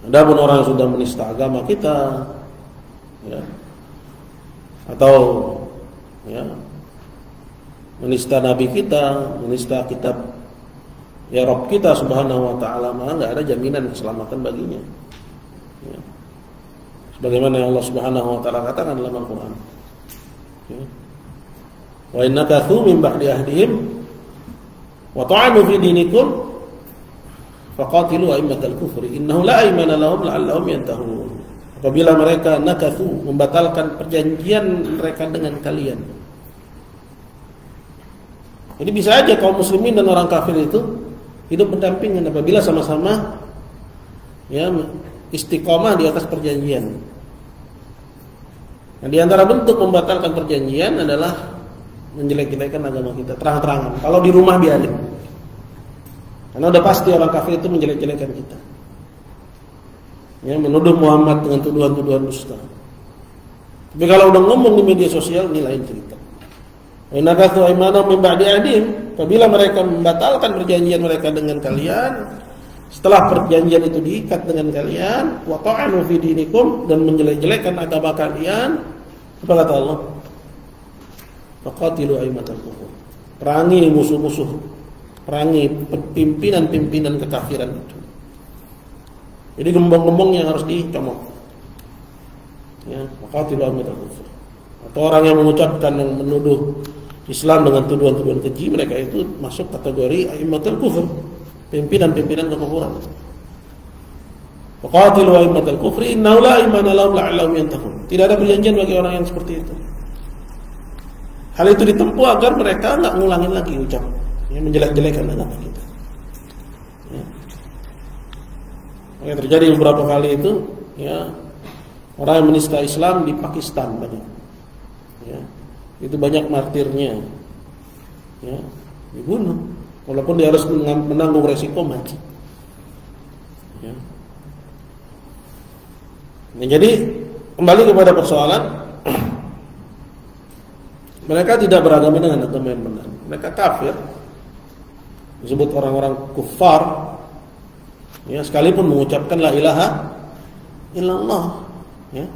Adapun orang yang sudah menista agama kita, ya, atau ya menista nabi kita, menista kitab ya Rabb kita Subhanahu wa taala, maka enggak ada jaminan keselamatan baginya. Ya. Sebagaimana yang Allah Subhanahu wa taala katakan dalam Al-Qur'an. Ya. Wa innakathu min ba'di ahdihim wa ta'anu fi dinikum faqatilu a'immatal kufri innahu la aymana lahum la'allahum yantahun. Apabila mereka nakathu, membatalkan perjanjian mereka dengan kalian. Jadi bisa aja kaum muslimin dan orang kafir itu hidup berdampingan apabila sama-sama ya istiqomah di atas perjanjian. Nah, di antara bentuk membatalkan perjanjian adalah menjelek-jelekan agama kita terang-terangan. Kalau di rumah biarin. Karena udah pasti orang kafir itu menjelek-jelekan kita. Ya, menuduh Muhammad dengan tuduhan-tuduhan dusta. Tapi kalau udah ngomong di media sosial, ini lain cerita. Wa nakathu aymanahum min ba'di ahdihim, apabila mereka membatalkan perjanjian mereka dengan kalian, setelah perjanjian itu diikat dengan kalian, wa ta'anu fi dinikum, dan menjelek-jelekan agama kalian, apa kata Allah? Faqatilu a'immatal kufur. Perangi musuh-musuh, perangi pimpinan-pimpinan kekafiran itu. Jadi gembong-gembong yang harus dicomot. Ya, faqatilu a'immatal kufur. Atau orang yang mengucapkan dan menuduh Islam dengan tuduhan-tuduhan keji, mereka itu masuk kategori a'immatul kufur, pimpinan-pimpinan kekufuran. Faqatilu a'immatal kufri innahu la imana lahum la'allahum yantaqun. Tidak ada perjanjian bagi orang yang seperti itu. Hal itu ditempuh agar mereka enggak ngulangin lagi ucap menjelek-jelekan agama kita. Ya. Yang terjadi beberapa kali itu, ya, orang yang menista Islam di Pakistan banyak. Ya. Itu banyak martirnya. Ya, dibunuh. Walaupun dia harus menanggung resiko mati. Ya. Nah, jadi kembali kepada persoalan, mereka tidak beragama dengan agama yang benar. Mereka kafir, disebut orang-orang kufar. Ya, sekalipun mengucapkan la ilaha illallah. Ya.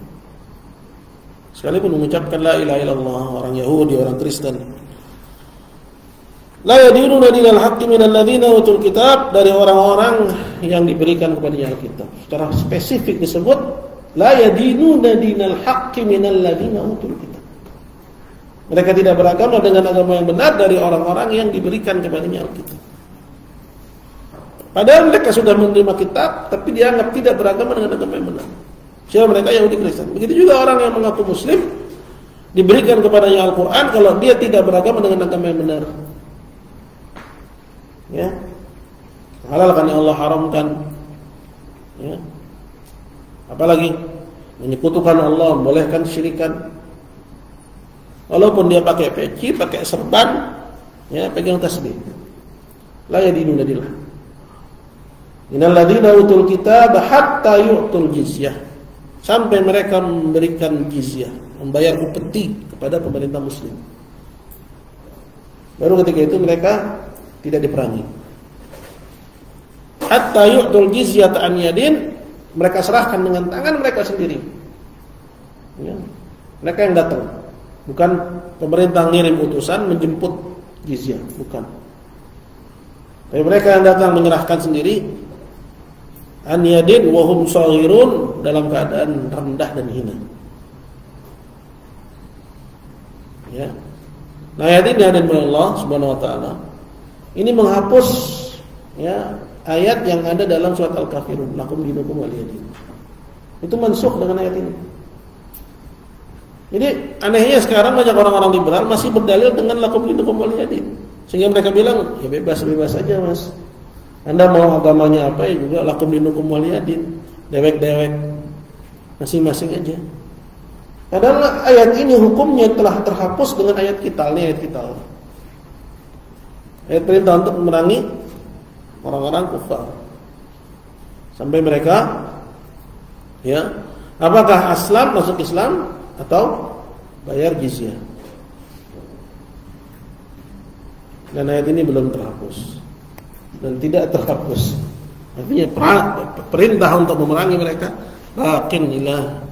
Sekalipun mengucapkan la ilaha illallah, orang Yahudi, orang Kristen. La yadinuna dinal haqqi minal ladzina utul kitab, dari orang-orang yang diberikan kepadanya Alkitab. Secara spesifik disebut la yadinuna dinal haqqi minal ladzina utul kitab. Mereka tidak beragama dengan agama yang benar dari orang-orang yang diberikan kepadanya Alkitab. Padahal mereka sudah menerima kitab, tapi dianggap tidak beragama dengan agama yang benar. Siapa mereka? Yahudi Kristen. Begitu juga orang yang mengaku Muslim, diberikan kepadanya Al-Quran, kalau dia tidak beragama dengan agama yang benar. Ya, halalkan yang Allah haramkan. Ya, apalagi menyekutukan Allah, membolehkan syirikan. Walaupun dia pakai peci, pakai serban, ya, pegang tasbih. La yadinuna dillah. Innal ladzina utul kitab hatta yu'tul jizyah. Sampai mereka memberikan jizyah, membayar upeti kepada pemerintah muslim. Baru ketika itu mereka tidak diperangi. Hatta yu'tul jizyah an yadin, mereka serahkan dengan tangan mereka sendiri. Ya. Mereka yang datang. Bukan pemerintah ngirim utusan menjemput jizyah, bukan. Tapi mereka yang datang menyerahkan sendiri, an yadin wa hum shaghirun, dalam keadaan rendah dan hina. Ya. Nah, ayat ini ada dari Allah Subhanahu wa taala. Ini menghapus, ya, ayat yang ada dalam surat Al-Kafirun, lakum dinukum waliyadin. Itu mansukh dengan ayat ini. Jadi anehnya sekarang banyak orang-orang liberal masih berdalil dengan lakum dinukum waliyadin. Sehingga mereka bilang, ya bebas-bebas saja, Mas. Anda mau agamanya apa ya juga lakum dinukum waliyadin. Dewek-dewek masing-masing aja. Padahal ayat ini hukumnya telah terhapus dengan ayat kita, ini ayat kita. Ayat perintah untuk memerangi orang-orang kufar. Sampai mereka, ya, apakah aslam, masuk Islam atau bayar jizyah. Dan ayat ini belum terhapus dan tidak terhapus. Artinya perintah untuk memerangi mereka baqin ila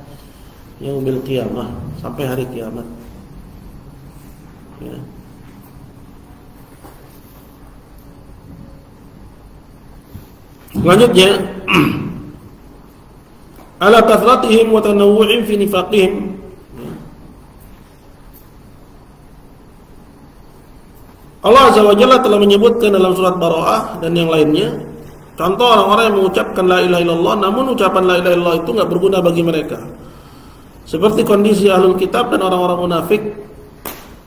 yaumil qiyamah, sampai hari kiamat. Ya. Selanjutnya, ala kathratihim wa tanawwu'in fi nifaqihim. Allah Azza wa Jalla telah menyebutkan dalam surat Bara'ah dan yang lainnya contoh orang-orang yang mengucapkan la ilaha illallah, namun ucapan la ilaha illallah itu enggak berguna bagi mereka. Seperti kondisi ahlul kitab dan orang-orang munafik,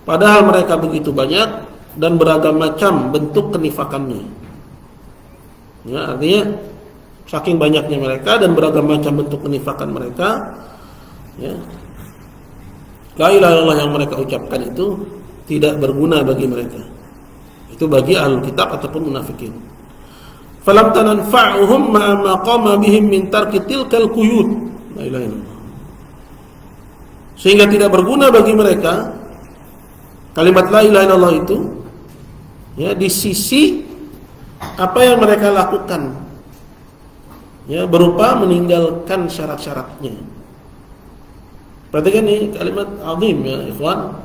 padahal mereka begitu banyak dan beragam macam bentuk kenifakannya. Ya, artinya saking banyaknya mereka dan beragam macam bentuk kenifakan mereka, ya, la ilaha illallah yang mereka ucapkan itu tidak berguna bagi mereka. Itu bagi ahlul kitab ataupun munafikin. Falam tanfa'uhum ma qama bihim min tarki tilkal quyud. La ilaha illallah. Sehingga tidak berguna bagi mereka kalimat la ilaha illallah itu, ya, di sisi apa yang mereka lakukan, ya, berupa meninggalkan syarat-syaratnya. Perhatikan ini kalimat azim, ya ikhwan,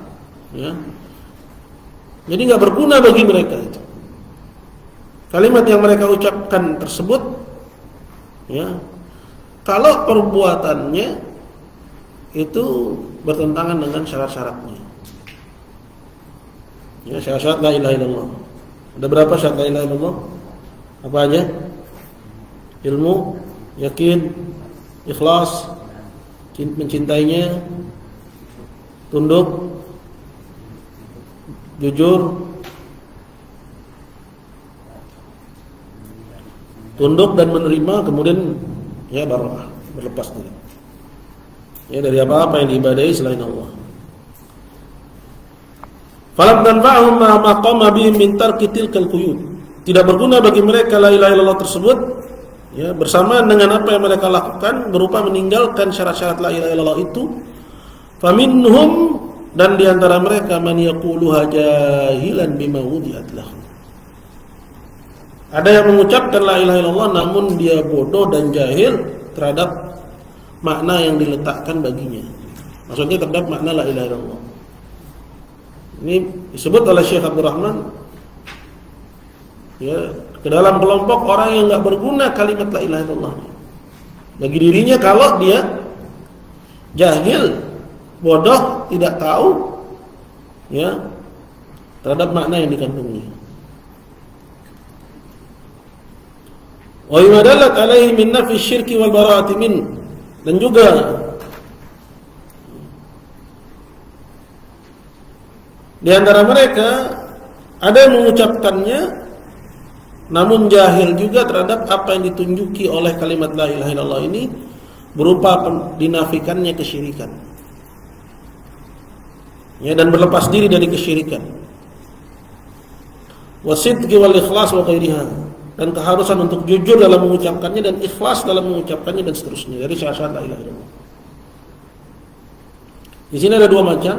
ya. Jadi nggak berguna bagi mereka itu. Kalimat yang mereka ucapkan tersebut, ya, kalau perbuatannya itu bertentangan dengan syarat-syaratnya. Ya, syarat-syarat la ilaha illallah. Ada berapa syarat la ilaha illallah? Apa aja? Ilmu, yakin, ikhlas, mencintainya, tunduk, jujur, tunduk dan menerima, kemudian ya barokah, berlepas diri. Ya dari apa-apa yang diibadahi selain Allah. Falam tanfa'hum ma maqama bihim min tarki tilkal quyud. Tidak berguna bagi mereka la ilaha illallah tersebut ya bersamaan dengan apa yang mereka lakukan berupa meninggalkan syarat-syarat la ilaha illallah itu. Faminhum, dan di antara mereka man yaquluha jahilan bima wudi'at lahu. Ada yang mengucapkan la ilaha illallah namun dia bodoh dan jahil terhadap makna yang diletakkan baginya. Maksudnya terhadap makna la ilaha illallah. Ini disebut oleh Syekh Abdul Rahman ya, ke dalam kelompok orang yang enggak berguna kalimat la ilaha illallah. Bagi dirinya kalau dia jahil, bodoh, tidak tahu ya terhadap makna yang dikandungnya. Wa yumadallat alaihi min nafi syirki wal bara'ati min, dan juga di antara mereka ada yang mengucapkannya namun jahil juga terhadap apa yang ditunjuki oleh kalimat la ilaha illallah ini berupa dinafikannya kesyirikan. Ya, dan berlepas diri dari kesyirikan. Wasidqi wal ikhlas wa ghairiha, dan keharusan untuk jujur dalam mengucapkannya dan ikhlas dalam mengucapkannya dan seterusnya dari syarat la ilaha illallah. Di sini ada dua macam.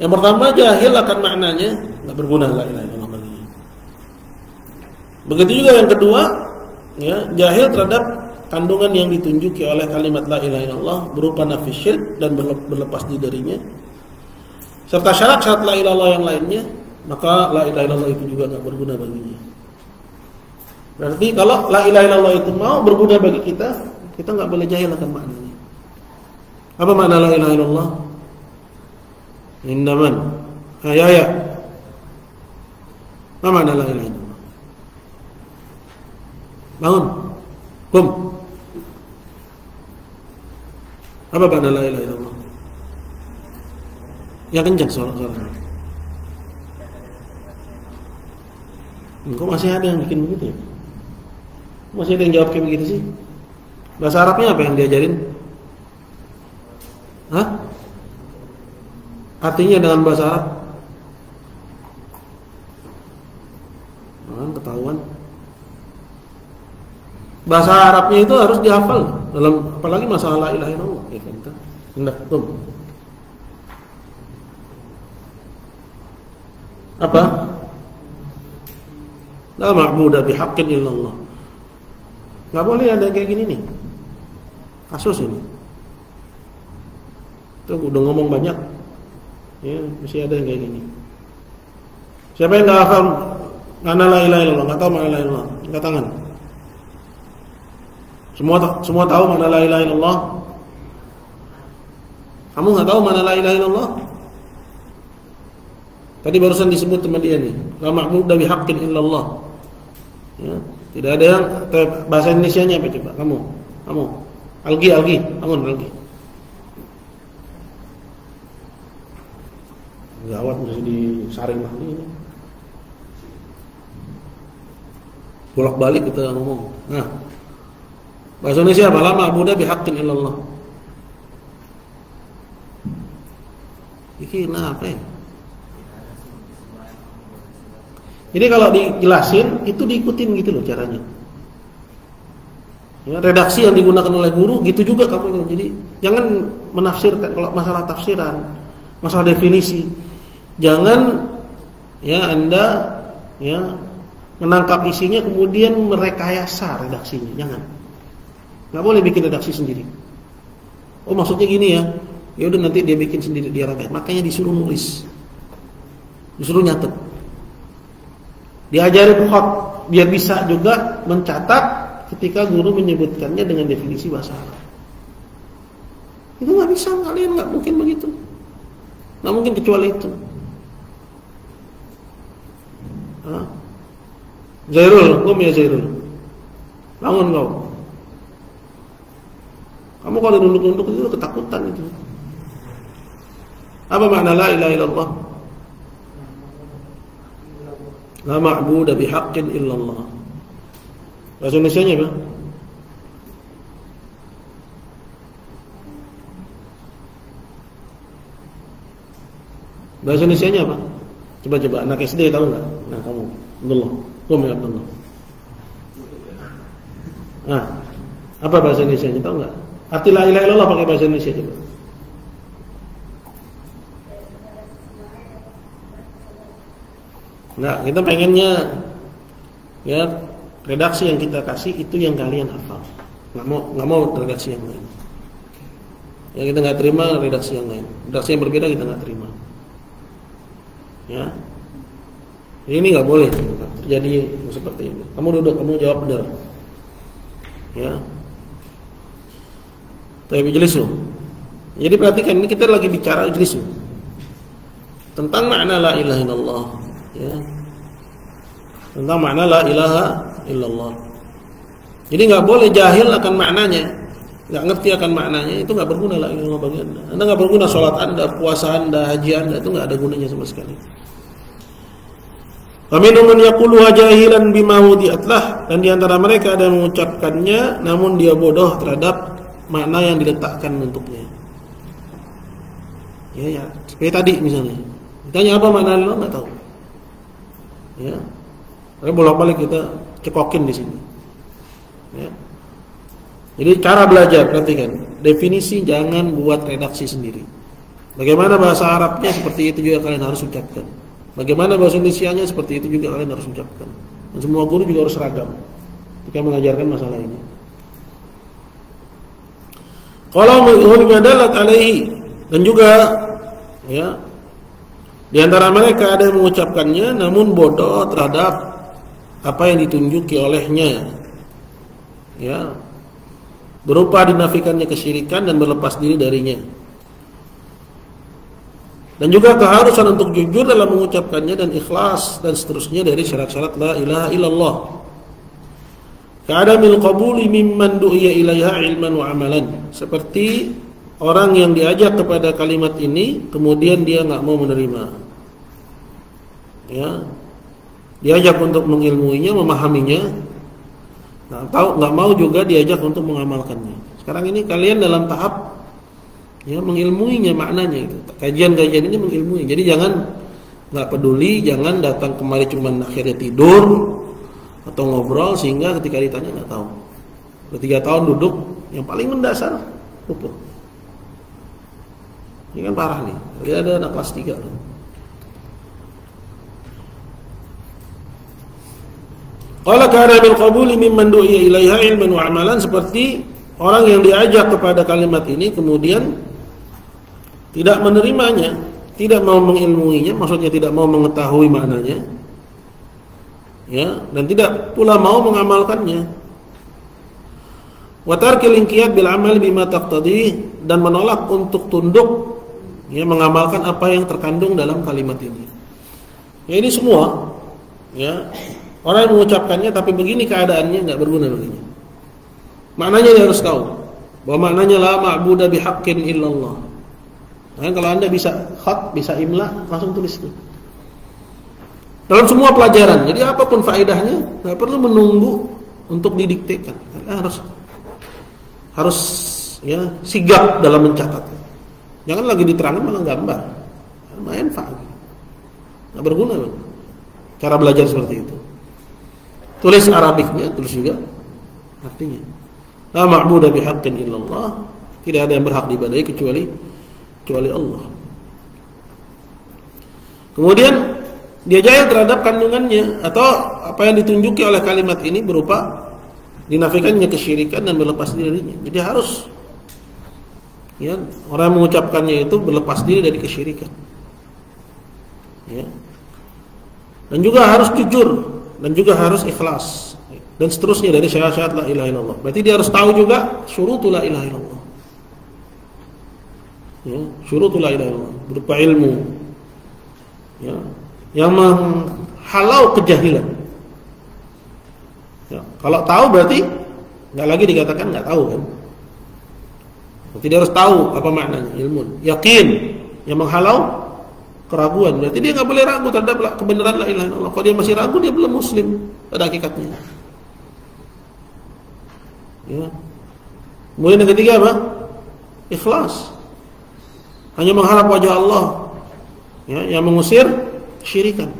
Yang pertama jahil akan maknanya, enggak berguna la ilaha illallah baginya. Begitu juga yang kedua, ya, jahil terhadap kandungan yang ditunjuki oleh kalimat la ilaha illallah berupa nafi syirik dan berlepas diri darinya, serta syarat-syarat la ilaha illallah yang lainnya, maka la ilaha illallah itu juga enggak berguna baginya. Berarti kalau la ilaha illallah itu mau berguna bagi kita enggak boleh jahil akan maknanya. Apa makna la ilaha illallah? Innaman ya. Apa makna la ilaha illallah? Bangun. Kum. Apa makna la ilaha illallah? Ya kencang suara-suara. Kok masih ada yang bikin begitu ya? Masih ada yang jawab kayak begitu sih? Bahasa Arabnya apa yang diajarin? Hah? Artinya dengan bahasa Arab? Ketahuan. Bahasa Arabnya itu harus dihafal dalam, apalagi masalah la ilaha illallah. Ya kan? Hendak tuh. Apa? La ma'budu bihaqqin illallah. Enggak boleh ada kayak gini nih. Kasus ini. Tuh udah ngomong banyak. Ya, masih ada yang kayak gini. Siapa yang enggak hafal makna la ilaha illallah, enggak tahu makna la ilaha illallah, angkat tangan. Semua tahu makna la ilaha illallah? Kamu enggak tahu makna la ilaha illallah? Tadi barusan disebut teman dia nih, la ma'budu bihaqqin illallah. Ya, tidak ada yang bahasa Indonesianya apa coba? Kamu. Algi, bangun Algi. Gawat mesti disaring lagi ini. Bolak-balik kita ngomong. Nah, bahasa Indonesia apa? La ma'budu bihaqqin illallah. Iki apa ya? Jadi kalau dijelasin itu diikutin gitu loh caranya. Ya, redaksi yang digunakan oleh guru gitu juga kamu. Jadi jangan menafsirkan kalau masalah tafsiran, masalah definisi. Jangan ya Anda ya menangkap isinya kemudian merekayasa redaksinya. Jangan. Enggak boleh bikin redaksi sendiri. Oh, maksudnya gini ya. Ya udah nanti dia bikin sendiri, dia rangkai. Makanya disuruh nulis. Disuruh nyatet. Diajarin khot biar bisa juga mencatat ketika guru menyebutkannya dengan definisi bahasa Arab. Itu nggak bisa, kalian nggak mungkin begitu, nggak mungkin kecuali itu. Zairul, qum ya Zairul. Bangun kau. Kamu kalau nunduk-nunduk itu ketakutan itu. Apa makna la ilaha illallah? La ma'budu bihaqqin illallah. Bahasa Indonesianya apa? Bahasa Indonesianya apa? Coba anak SD tahu enggak? Nah, kamu. Abdullah. Qum ya Abdullah. Nah, apa bahasa Indonesianya tahu enggak? Arti la ilaha illallah pakai bahasa Indonesia coba. Nah, kita pengennya ya redaksi yang kita kasih itu yang kalian hafal. Nggak mau redaksi yang lain. Yang kita nggak terima redaksi yang lain. Redaksi yang berbeda kita nggak terima. Ya, ini nggak boleh terjadi seperti ini. Kamu duduk, kamu jawab benar. Ya, tapi ijlisu. Jadi perhatikan, ini kita lagi bicara ijlisu tentang makna la ilaha illallah. Ya, tentang makna la ilaha illallah. Jadi nggak boleh jahil akan maknanya, nggak ngerti akan maknanya, itu nggak berguna la ilaha illallah bagi anda. Anda nggak berguna sholat anda, puasa anda, haji anda, itu nggak ada gunanya sama sekali. Faminhum man yaquluha jahilan bima wudi'at lah, dan diantara mereka ada yang mengucapkannya namun dia bodoh terhadap makna yang diletakkan untuknya. Ya, seperti tadi misalnya, ditanya apa makna Allah nggak tahu. Ya, karena bolak-balik kita cekokin di sini. Ya. Jadi cara belajar, perhatikan, definisi jangan buat redaksi sendiri. Bagaimana bahasa Arabnya seperti itu juga kalian harus ucapkan. Bagaimana bahasa Indonesianya seperti itu juga kalian harus ucapkan. Dan semua guru juga harus seragam ketika mengajarkan masalah ini. Kalau mengadalat alaihi, dan juga ya di antara mereka ada yang mengucapkannya namun bodoh terhadap apa yang ditunjuki olehnya. Ya, berupa dinafikannya kesyirikan dan berlepas diri darinya. Dan juga keharusan untuk jujur dalam mengucapkannya dan ikhlas dan seterusnya dari syarat-syarat la ilaha illallah. Ka'adamil qabuli mimman du'iya ilaiha ilman wa amalan. Seperti orang yang diajak kepada kalimat ini kemudian dia enggak mau menerima. Ya. Diajak untuk mengilmuinya, memahaminya. Enggak mau juga diajak untuk mengamalkannya. Sekarang ini kalian dalam tahap ya mengilmuinya maknanya itu. Kajian-kajian ini mengilmui. Jadi jangan nggak peduli, jangan datang kemari cuman akhirnya tidur atau ngobrol sehingga ketika ditanya nggak tahu. Udah 3 tahun duduk, yang paling mendasar lupa. Ini kan parah nih. Dia ada anak kelas 3 loh. Qala kana bil qabuli mimman du'iya ilaiha ilman wa amalan, seperti orang yang diajak kepada kalimat ini kemudian tidak menerimanya, tidak mau mengilmuinya, maksudnya tidak mau mengetahui maknanya, ya, dan tidak pula mau mengamalkannya. Wa tarkil inqiyad bil amal bima taqtadi, dan menolak untuk tunduk, ya, mengamalkan apa yang terkandung dalam kalimat ini. Ya, ini semua, ya, orang yang mengucapkannya tapi begini keadaannya nggak berguna baginya. Maknanya dia harus tahu bahwa maknanya la ma'budu bihaqqin illallah. Nah, kalau anda bisa khat, bisa imla, langsung tulis itu dalam semua pelajaran. Jadi apapun faedahnya, nggak perlu menunggu untuk didiktekan. Harus ya sigap dalam mencatat. Jangan lagi diterangkan malah gambar, main faedah, nggak berguna loh. Cara belajar seperti itu. Tulis Arabiknya, tulis juga artinya. La ma'budu bihaqqin illallah, tidak ada yang berhak diibadahi kecuali Allah. Kemudian dia jahil terhadap kandungannya atau apa yang ditunjuki oleh kalimat ini berupa dinafikannya kesyirikan dan berlepas diri darinya. Jadi harus, ya, orang yang mengucapkannya itu berlepas diri dari kesyirikan. Ya. Dan juga harus jujur dan juga harus ikhlas dan seterusnya dari syarat-syarat la ilaha illallah. Berarti dia harus tahu juga syurutul la ilaha illallah. Ya, syurutul la ilaha illallah berupa ilmu, ya, yang menghalau kejahilan. Kalau tahu berarti nggak lagi dikatakan nggak tahu kan? Berarti dia harus tahu apa maknanya ilmu. Yakin yang menghalau keraguan. Berarti dia nggak boleh ragu terhadap kebenaran la ilaha illallah. Kalau dia masih ragu, dia belum muslim pada hakikatnya. Ya. Kemudian yang ketiga apa? Ikhlas. Hanya mengharap wajah Allah. Ya, yang mengusir kesyirikan.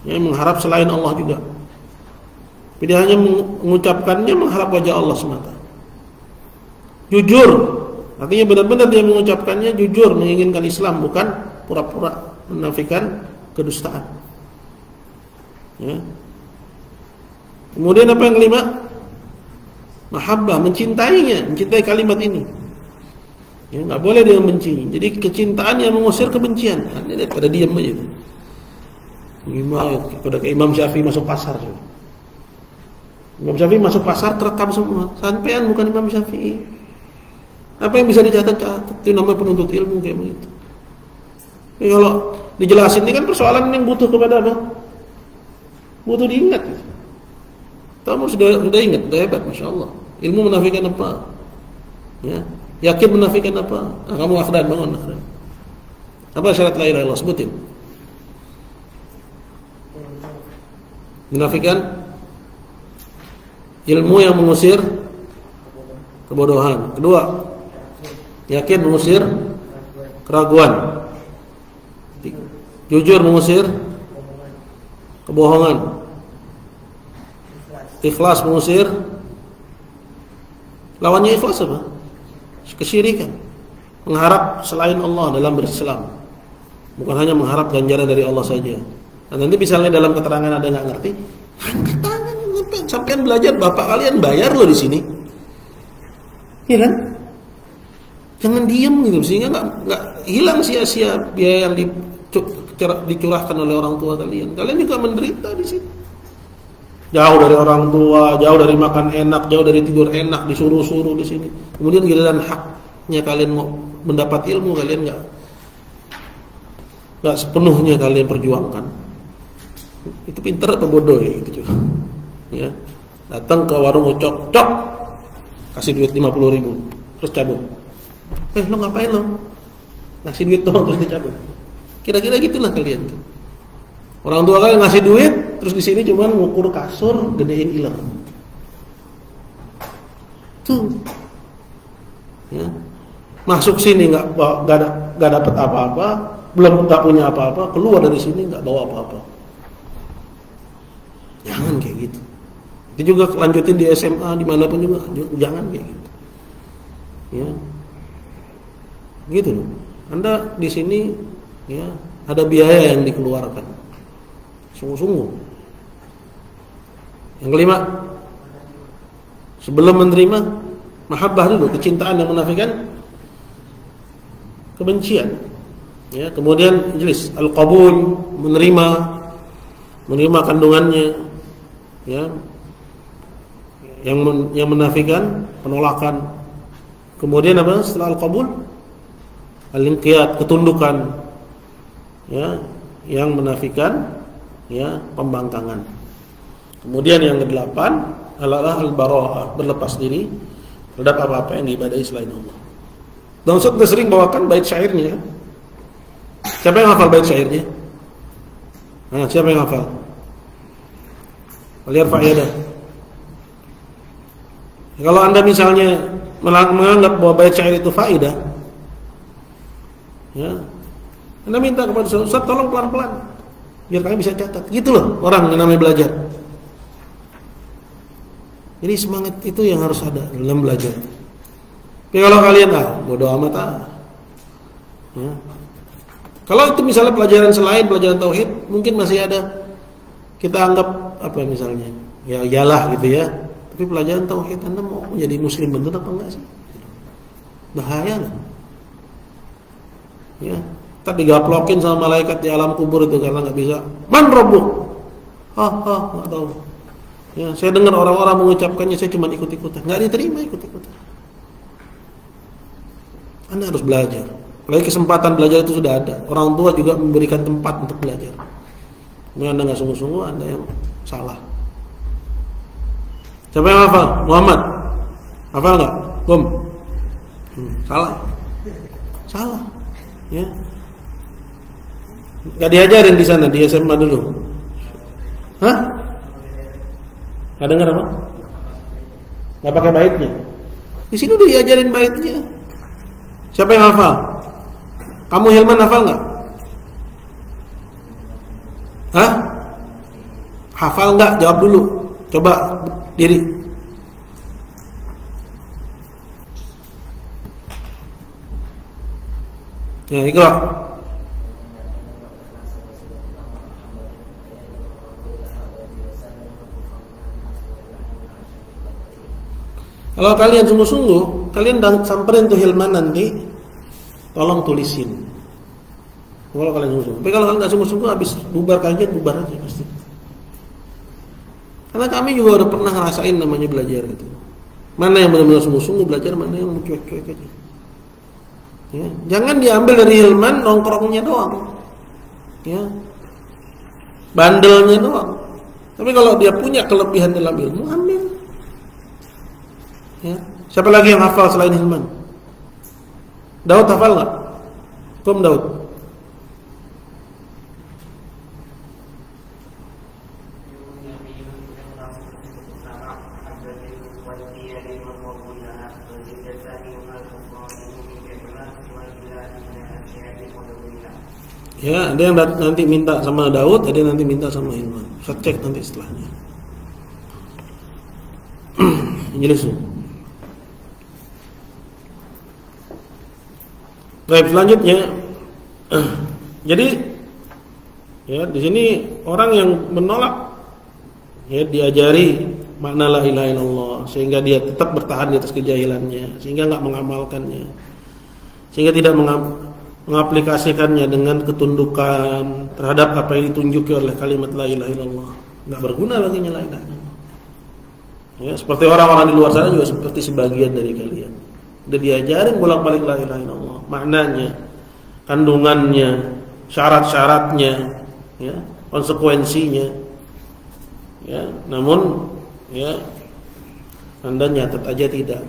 Yang mengharap selain Allah juga. Tapi dia hanya mengucapkannya mengharap wajah Allah semata. Jujur, artinya benar-benar dia mengucapkannya jujur, menginginkan Islam, bukan pura-pura menafikan kedustaan. Ya. Kemudian apa yang kelima? Mahabbah, mencintainya, mencintai kalimat ini. Ya, nggak boleh dia membenci. Jadi kecintaan yang mengusir kebencian. Nah, ini pada diam aja. Pada ke Imam Syafi'i masuk pasar. Imam Syafi'i masuk pasar terekam semua. Sampean bukan Imam Syafi'i. Apa yang bisa dicatat-catat? Itu namanya penuntut ilmu kayak begitu. Jadi kalau dijelasin ini kan persoalan yang butuh kepada apa? Butuh diingat. Kamu sudah ingat, sudah hebat, masya Allah. Ilmu menafikan apa? Ya, yakin menafikan apa? Nah, kamu akhdan, bangun akhdan. Apa syarat la ilaha illallah? Sebutin. Menafikan ilmu yang mengusir kebodohan. Kedua, yakin mengusir keraguan. Jujur mengusir kebohongan. Ikhlas mengusir. Lawannya ikhlas apa? Kesyirikan. Mengharap selain Allah dalam berislam. Bukan hanya mengharap ganjaran dari Allah saja. Nah, nanti misalnya dalam keterangan ada nggak ngerti, angkat tangan, sampean belajar, bapak kalian bayar loh di sini, ya kan? Jangan diem gitu, sehingga nggak hilang sia-sia biaya yang dicurahkan oleh orang tua kalian. Kalian juga menderita di sini. Jauh dari orang tua, jauh dari makan enak, jauh dari tidur enak, disuruh-suruh di sini. Kemudian giliran haknya kalian mau mendapat ilmu, kalian nggak sepenuhnya kalian perjuangkan. Itu pinter apa bodoh ya gitu juga. Ya. Datang ke warung ucok, cok, kasih duit 50.000, terus cabut. Lo ngapain lo? Ngasih duit doang terus dicabut. Kira-kira gitulah kalian. Orang tua kalian ngasih duit, terus di sini cuma ngukur kasur, gedein iler. Tuh. Ya. Masuk sini nggak dapat apa-apa, belum nggak punya apa-apa, keluar dari sini nggak bawa apa-apa. Jangan kayak gitu. Itu juga lanjutin di SMA dimanapun juga, jangan kayak gitu. Ya, gitu loh. Anda di sini, ya, ada biaya yang dikeluarkan, sungguh-sungguh. Yang kelima, sebelum menerima, mahabbah dulu, kecintaan yang menafikan kebencian. Ya, kemudian jelas al-qabul, menerima kandungannya, ya, yang menafikan penolakan. Kemudian apa setelah al-qabul? Al-inqiyad, ketundukan, ya, yang menafikan, ya, pembangkangan. Kemudian yang kedelapan adalah al-bara'ah, berlepas diri terhadap apa-apa yang diibadahi selain Allah. Dan Ustaz kita sering bawakan bait syairnya. Siapa yang hafal bait syairnya? Nah, siapa yang hafal? Lihat faedah. Kalau Anda misalnya menganggap bahwa bait syair itu faedah, ya, Anda minta kepada Ustaz, tolong pelan-pelan biar kami bisa catat. Gitu loh orang yang namanya belajar. Jadi semangat itu yang harus ada dalam belajar. Tapi kalau kalian bodoh amat ya. Kalau itu misalnya pelajaran selain pelajaran tauhid, mungkin masih ada kita anggap apa misalnya, ya iyalah gitu ya. Tapi pelajaran tauhid Anda mau menjadi muslim bener apa enggak sih? Bahaya loh. Ya, tak digaplokin sama malaikat di alam kubur itu karena nggak bisa. Man rabbuk? Nggak tahu. Ya, saya dengar orang-orang mengucapkannya, saya cuma ikut-ikutan, nggak diterima ikut-ikutan. Anda harus belajar. Apalagi kesempatan belajar itu sudah ada. Orang tua juga memberikan tempat untuk belajar. Kalau Anda nggak sungguh-sungguh, Anda yang salah. Siapa yang hafal? Muhammad. Hafal nggak? Bom. Salah. Salah. Ya. Nggak diajarin di sana, di SMA dulu. Hah? Nggak dengar apa? Nggak pakai baitnya. Di sini udah diajarin baitnya. Siapa yang hafal? Kamu Hilman hafal nggak? Hah? Hafal nggak? Jawab dulu. Coba diri. Ya, ikra. Kalau kalian sungguh-sungguh, kalian samperin tuh Hilman nanti, tolong tulisin. Kalau kalian sungguh-sungguh. Tapi kalau kalian nggak sungguh-sungguh, habis bubar kajian, bubar aja pasti. Karena kami juga udah pernah ngerasain namanya belajar gitu. Mana yang benar-benar sungguh-sungguh belajar, mana yang cuek-cuek aja. Ya, jangan diambil dari Hilman nongkrongnya doang. Ya. Bandelnya doang. Tapi kalau dia punya kelebihan dalam ilmu, ambil. Ya. Siapa lagi yang hafal selain Hilman? Daud hafal nggak? Kom Daud. Ya, ada yang nanti minta sama Daud, ada yang nanti minta sama Hilman. Saya cek nanti setelahnya. Jelas. Baik, selanjutnya. Jadi ya di sini orang yang menolak ya diajari makna la ilaha illallah sehingga dia tetap bertahan di atas kejahilannya, sehingga enggak mengamalkannya. Sehingga tidak mengaplikasikannya dengan ketundukan terhadap apa yang ditunjuki oleh kalimat la ilaha illallah. Enggak berguna lagi la ilaha illallah. Ya, seperti orang-orang di luar sana juga seperti sebagian dari kalian. Udah diajarin bolak-balik la ilaha illallah, maknanya, kandungannya, syarat-syaratnya, ya, konsekuensinya. Ya, namun ya Anda nyatet aja tidak.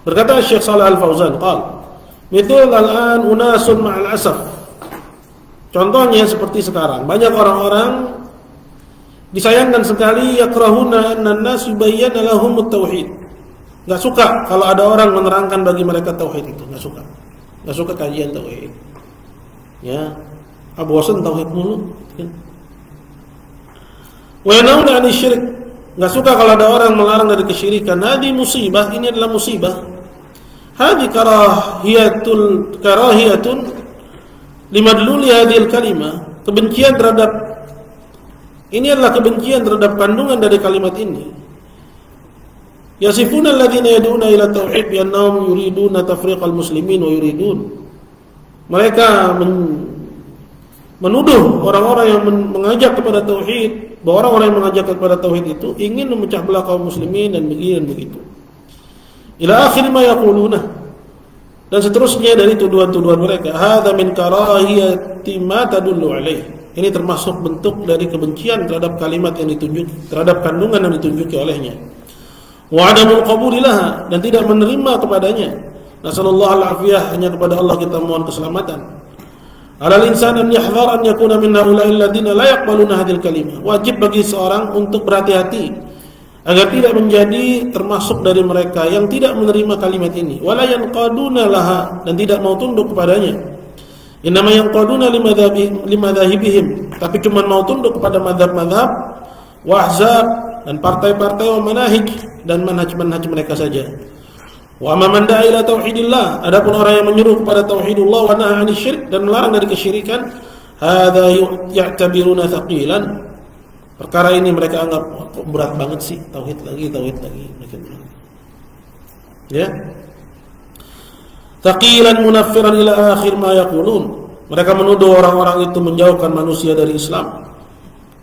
Berkata Syekh Shalih Al-Fauzan, qala mithul al-an unasun ma'al asaf. Contohnya seperti sekarang, banyak orang-orang disayangkan sekali yakrahuna anna an-nas yubayyana lahum at-tauhid. Enggak suka kalau ada orang menerangkan bagi mereka tauhid itu, enggak suka. Enggak suka kajian tauhid. Ya, bosan tauhid mulu, kan. Wa yanawna 'ani syirik. Enggak suka kalau ada orang melarang dari kesyirikan. Hadi musibah, ini adalah musibah. Hadi karahiyatun limadluli hadhil kalimah. Kebencian terhadap ini adalah kebencian terhadap kandungan dari kalimat ini. Yasifuna alladziina yad'una ila tauhid bi annahum yuriduna tafriqal muslimin wa yuridun. Mereka menuduh orang-orang yang mengajak kepada tauhid, bahwa orang-orang yang mengajak kepada tauhid itu ingin memecah belah kaum muslimin dan begini dan begitu. Ila akhir ma yaquluna. Dan seterusnya dari tuduhan-tuduhan mereka. Hadza min karahiyati ma tadullu alaih. Ini termasuk bentuk dari kebencian terhadap kalimat yang ditunjuk, terhadap kandungan yang ditunjuki olehnya. Wa adamul qabuli laha, dan tidak menerima kepadanya. Nasallallahu al-afiyah, hanya kepada Allah kita mohon keselamatan. Alal insan an yahdhar an yakuna min haula'il ladzina la yaqbaluna hadhil kalimah. Wajib bagi seorang untuk berhati-hati agar tidak menjadi termasuk dari mereka yang tidak menerima kalimat ini. Wala yanqaduna laha, dan tidak mau tunduk kepadanya. Innama yanqaduna limadhahibihim, tapi cuma mau tunduk kepada mazhab-mazhab wa ahzab dan partai-partai wa manahij dan manhaj-manhaj mereka saja. Wa man da'a ila tauhidillah, adapun orang yang menyuruh kepada tauhidullah wa nahaa 'anil syirik dan melarang dari kesyirikan, hadza ya'tabiruna thaqilan. Perkara ini mereka anggap kok berat banget sih, tauhid lagi. Ya. Thaqilan munaffiran ila akhir ma yaqulun. Mereka menuduh orang-orang itu menjauhkan manusia dari Islam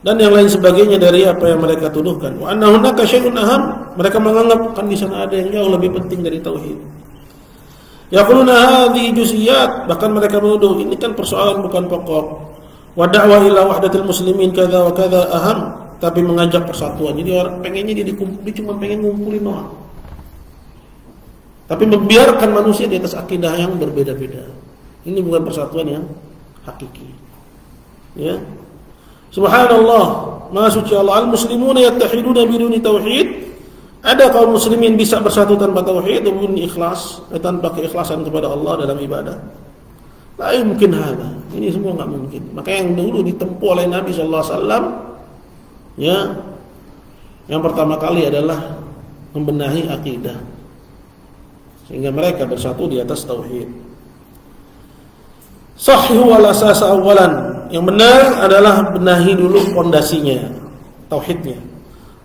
dan yang lain sebagainya dari apa yang mereka tuduhkan. Wa anna hunaka syai'un aham, mereka menganggap kan di sana ada yang jauh lebih penting dari tauhid. Yaquluna hadhihi juz'iyat, bahkan mereka menuduh ini kan persoalan bukan pokok. Wa da'wa ila wahdatil muslimin kadza wa kadza aham, tapi mengajak persatuan. Jadi orang pengennya dia cuma pengen ngumpulin doang. Tapi membiarkan manusia di atas akidah yang berbeda-beda. Ini bukan persatuan yang hakiki. Ya. Subhanallah, Maha suci Allah. Al-muslimuna yattahiduna biduni tauhid. Ada kaum muslimin bisa bersatu tanpa tauhid, biduni ikhlas, tanpa keikhlasan kepada Allah dalam ibadah. La mungkin hada. Ini semua enggak mungkin. Maka yang dulu ditempuh oleh Nabi sallallahu alaihi wasallam, ya, yang pertama kali adalah membenahi akidah, sehingga mereka bersatu di atas tauhid. Sahihu wal asas awalan. Yang benar adalah benahi dulu pondasinya, tauhidnya.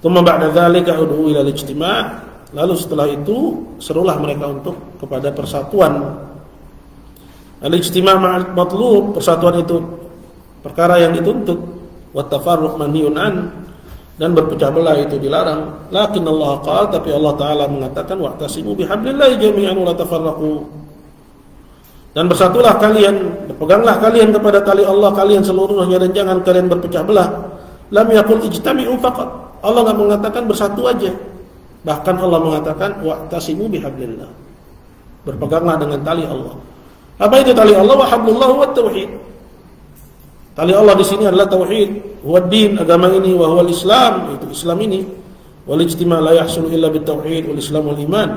Tsumma ba'da dzalika ud'u ila al-ijtima'. Lalu setelah itu serulah mereka untuk kepada persatuan. Al-ijtima' ma'al matlub, persatuan itu perkara yang dituntut. Wa tafarruq manhiyun an, dan berpecah belah itu dilarang. Lakin Allah qala, tapi Allah Ta'ala mengatakan wa'tasimu bihablillahi jami'an wa la tafarraqu. Dan bersatulah kalian, berpeganglah kalian kepada tali Allah kalian seluruhnya, dan jangan kalian berpecah belah. Lam yaqul ijtami'u faqat. Allah enggak mengatakan bersatu aja. Bahkan Allah mengatakan wa'tasimu bihablillah. Berpeganglah dengan tali Allah. Apa itu tali Allah? Wa hablullah wa tauhid. Tali Allah di sini adalah tauhid, wa din, agama ini, wa huwal Islam, itu Islam ini. Wal ijtima' la yahsulu illa bitauhid wal Islam wal iman.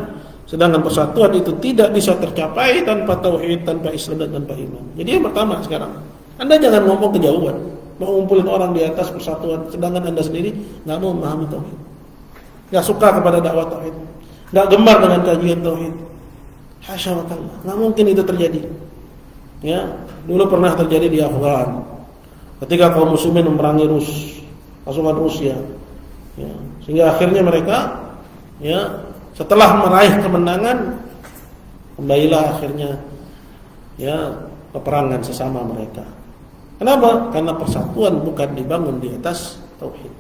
Sedangkan persatuan itu tidak bisa tercapai tanpa tauhid, tanpa Islam, dan tanpa iman. Jadi yang pertama sekarang, Anda jangan ngomong kejauhan, mau ngumpulin orang di atas persatuan, sedangkan Anda sendiri nggak mau memahami tauhid, nggak suka kepada dakwah tauhid, nggak gemar dengan kajian tauhid. Hasya wa kalla, nggak mungkin itu terjadi. Ya, dulu pernah terjadi di Afghan, ketika kaum muslimin memerangi pasukan Rusia, ya, sehingga akhirnya mereka, ya, setelah meraih kemenangan, kembalilah akhirnya, ya, peperangan sesama mereka. Kenapa? Karena persatuan bukan dibangun di atas tauhid.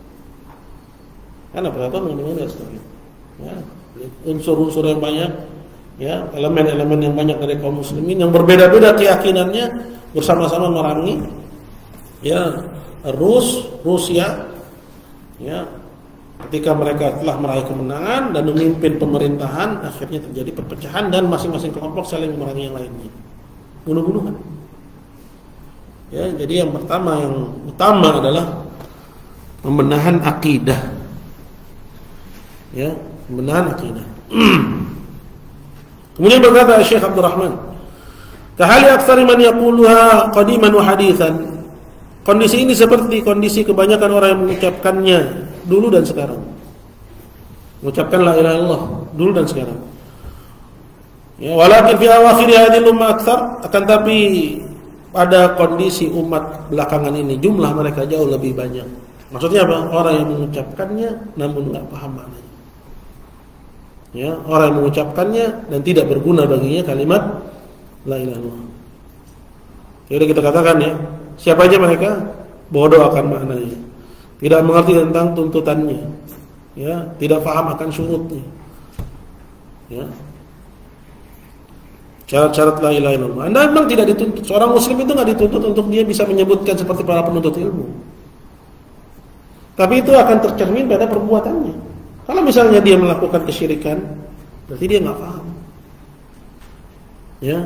Karena persatuan bukan dibangun di atas tauhid. Ya, unsur-unsur yang banyak, ya, elemen-elemen yang banyak dari kaum muslimin yang berbeda-beda keyakinannya bersama-sama merangi, ya, Rusia, ya. Ketika mereka telah meraih kemenangan dan memimpin pemerintahan, akhirnya terjadi perpecahan dan masing-masing kelompok saling memerangi yang lainnya, bunuh-bunuhan. Ya, jadi yang pertama, yang utama adalah pembenahan akidah. Ya, pembenahan akidah. Kemudian berkata Syekh Abdul Rahman, "Kahali aktsari man yaquluha qadiman wa haditsan." Kondisi ini seperti kondisi kebanyakan orang yang mengucapkannya dulu dan sekarang. Mengucapkan la ilaha illallah dulu dan sekarang. Ya, walakin fi awakhir hadhihi ummah aktsar, akan tapi pada kondisi umat belakangan ini jumlah mereka jauh lebih banyak. Maksudnya apa? Orang yang mengucapkannya namun enggak paham maknanya. Ya, orang yang mengucapkannya dan tidak berguna baginya kalimat la ilaha illallah. Jadi kita katakan, ya, siapa aja mereka? Bodoh akan maknanya, tidak mengerti tentang tuntutannya, ya, tidak paham akan syurutnya, ya. Syarat-syarat la ilaha illallah. Anda memang tidak dituntut. Seorang muslim itu nggak dituntut untuk dia bisa menyebutkan seperti para penuntut ilmu. Tapi itu akan tercermin pada perbuatannya. Kalau misalnya dia melakukan kesyirikan, berarti dia nggak paham. Ya.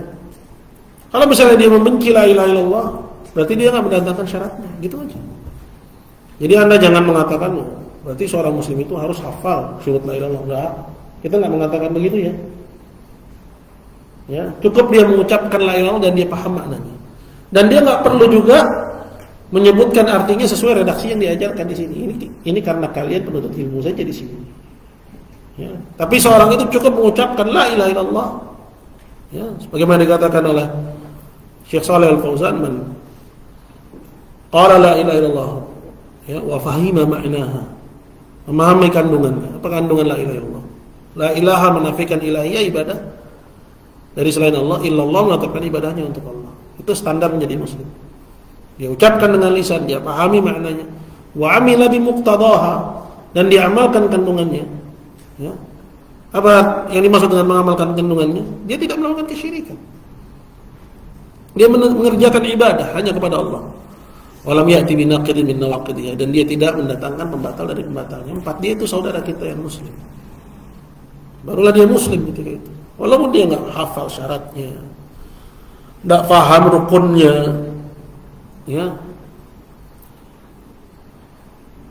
Kalau misalnya dia membenci la ilaha illallah, berarti dia nggak mendatangkan syaratnya, gitu aja. Jadi Anda jangan mengatakan, berarti seorang muslim itu harus hafal syurut la ilaha illallah. Enggak. Kita nggak mengatakan begitu, ya. Ya, cukup dia mengucapkan la ilaha illallah dan dia paham maknanya. Dan dia nggak perlu juga menyebutkan artinya sesuai redaksi yang diajarkan di sini. Ini karena kalian penuntut ilmu saja di sini. Ya. Tapi seorang itu cukup mengucapkan la ilaha illallah. Ya, sebagaimana dikatakan oleh Syekh Shalih Al-Fauzan, man qala la ilaha illallah, ya, wa fahima ma'naha, memahami kandungannya. Apa kandungan la ilaha illallah? La ilaha menafikan ilahiyah, ibadah dari selain Allah, illallah menetapkan ibadahnya untuk Allah. Itu standar menjadi muslim. Dia ucapkan dengan lisan, dia pahami maknanya, wa amila bi muqtadaha, dan dia amalkan kandungannya. Ya. Apa yang dimaksud dengan mengamalkan kandungannya? Dia tidak melakukan kesyirikan. Dia mengerjakan ibadah hanya kepada Allah. Walam ya'ti binaqidin min nawaqidihha, dan dia tidak mendatangkan pembatal dari pembatalnya. 4, dia itu saudara kita yang muslim. Barulah dia muslim ketika itu. Walaupun dia enggak hafal syaratnya, enggak paham rukunnya, ya.